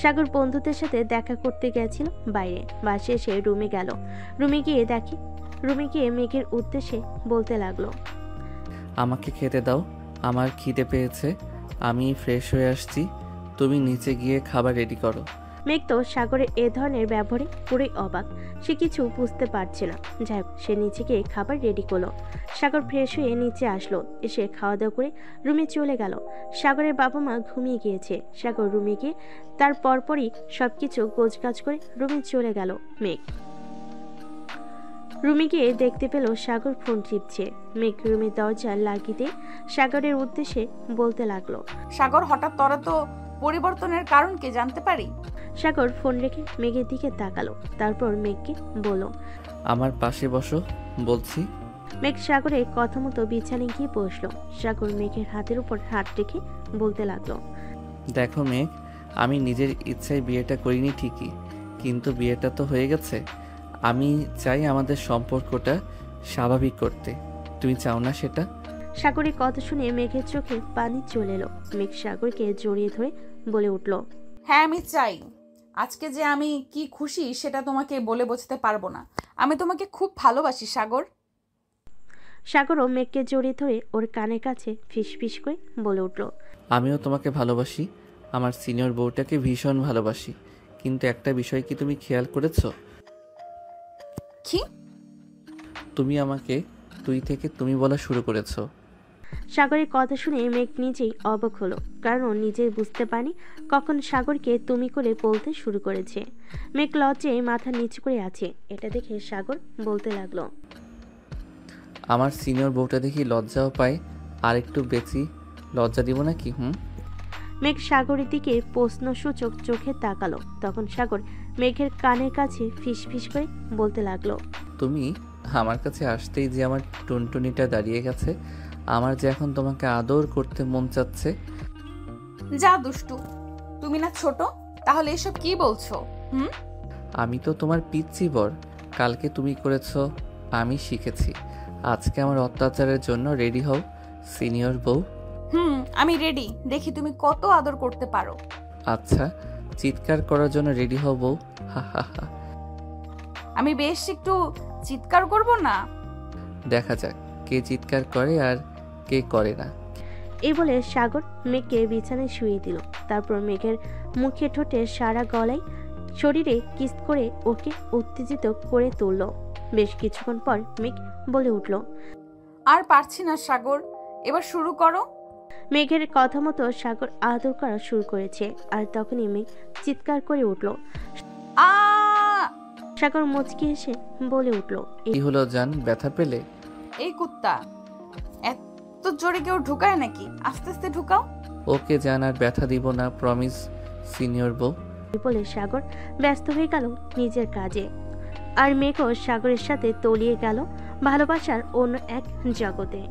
সাগর বন্ধুদের সাথে দেখা করতে গেছিল বাইরে। বাসে এসে রুমে গেল। রুমে গিয়ে মেঘের উদ্দেশ্যে বলতে লাগলো, আমাকে খেতে দাও, আমার খিদে পেয়েছে, আমি ফ্রেশ হয়ে আসছি, তুমি নিচে গিয়ে খাবার রেডি করো। মেঘ তো সাগরের এ ধরনের ব্যবহারে পুরোই অবাক। সে কিছু বুঝতে পারছে না। যাই হোক, সে নিচে গিয়ে খাবার রেডি করলো। সাগর ফ্রেশ হয়ে নিচে আসলো। এসে খাওয়া দাওয়া করে রুমে চলে গেল। সাগরের বাবা মা ঘুমিয়ে গিয়েছে। সাগর রুমে গিয়ে তার পরপরই সবকিছু গোছগাছ করে রুমে চলে গেল মেঘ। রুমে গিয়ে দেখতে পেল সাগর ফোন টিপছে। মেঘ রুমের দরজা লাগিয়ে সাগরের উদ্দেশ্যে বলতে লাগলো, সাগর, হঠাৎ তোরা তো পরিবর্তনের কারণ কি জানতে পারি? সাগর ফোন রেখে মেঘের দিকে তাকালো। তারপর মেঘকে বলল, আমার পাশে বসো বলছি। মেঘ সাগরের কথা মতো বিছানায় গিয়ে বসলো। সাগর মেঘের হাতের উপর হাত রেখে বলতে লাগলো, দেখো মেঘ, আমি নিজের ইচ্ছায় বিয়েটা করিনি ঠিকই, কিন্তু বিয়েটা তো হয়ে গেছে। আমি চাই আমাদের সম্পর্কটা স্বাভাবিক করতে। তুমি চাও না সেটা? সাগরের কথা শুনে মেঘের চোখে পানি চলে এলো। মেঘ সাগরকে জড়িয়ে ধরে বলে উঠল, হ্যাঁ আমি চাই। আজকে যে আমি কি খুশি সেটা তোমাকে বলে বোঝাতে পারবো না। আমি তোমাকে খুব ভালোবাসি সাগর। সাগরও মেঘকে জড়িয়ে ধরে ওর কানের কাছে ফিসফিস করে বলে উঠল, আমিও তোমাকে ভালোবাসি, আমার সিনিয়র বউটাকে ভীষণ ভালোবাসি। কিন্তু একটা বিষয় কি তুমি খেয়াল করেছো? কি? তুমি আমাকে তুই থেকে তুমি বলা শুরু করেছো। সাগরের কথা শুনে মেঘ নিজেই অবাক হলো, কারণ ও নিজেই বুঝতে পারেনি কখন সাগরকে তুমি করে বলতে শুরু করেছে। মেঘ লজ্জায় মাথা নিচু করে আছে। এটা দেখে সাগর বলতে লাগলো, আমার সিনিয়র বউটা দেখি লজ্জাও পায়, আর একটু বেশি লজ্জা দিব নাকি? মেঘ সাগরের দিকে প্রশ্নসূচক চোখে তাকালো। তখন সাগর মেঘের কানের কাছে ফিসফিস করে বলতে লাগলো, তুমি আমার কাছে আসতেই যে আমার টুনটুনিটা দাঁড়িয়ে গেছে, আমার যে এখন তোমাকে আদর করতে মন চাচ্ছে। যা দুষ্টু, তুমি না ছোট, তাহলে এসব কি বলছো? আমি তো তোমার পিচ্চি বর, কালকে তুমি করেছো, আমি শিখেছি। আজকে আমার অত্যাচারের জন্য রেডি হও সিনিয়র বউ। আমি রেডি, দেখি তুমি কত আদর করতে পারো। আচ্ছা, চিৎকার করার জন্য রেডি হও বউ। হা হা হা। আমি বেশ একটু চিৎকার করব না? দেখা যাক কে চিৎকার করে আর কে করে না। এই বলে সাগর মেঘকে বিছানায় শুয়ে দিল। তারপর মেঘের মুখে ঠোঁটে সারা গলায় শরীরে কিস করে ওকে উত্তেজিত করে তুলল। বেশ কিছুক্ষণ পর মেঘ বলে উঠল, আর পারছি না সাগর, এবার শুরু করো। মেঘের কথা মতো সাগর আদর করা শুরু করেছে, আর তখনই মেঘ চিৎকার করে উঠল। আ সাগর মুচকি এসে বলে উঠল, কি হলো জান, ব্যথা পেলে? এই কুত্তা, এত জোরে কেউ ঢুকায় নাকি? আস্তে আস্তে ঢুকাও। ওকে জান, আর ব্যথা দিব না, প্রমিস সিনিয়র বউ। বলে সাগর ব্যস্ত হয়ে গেল নিজের কাজে। আর মেঘও সাগরের সাথে তলিয়ে গেল ভালোবাসার অন্য এক জগতে।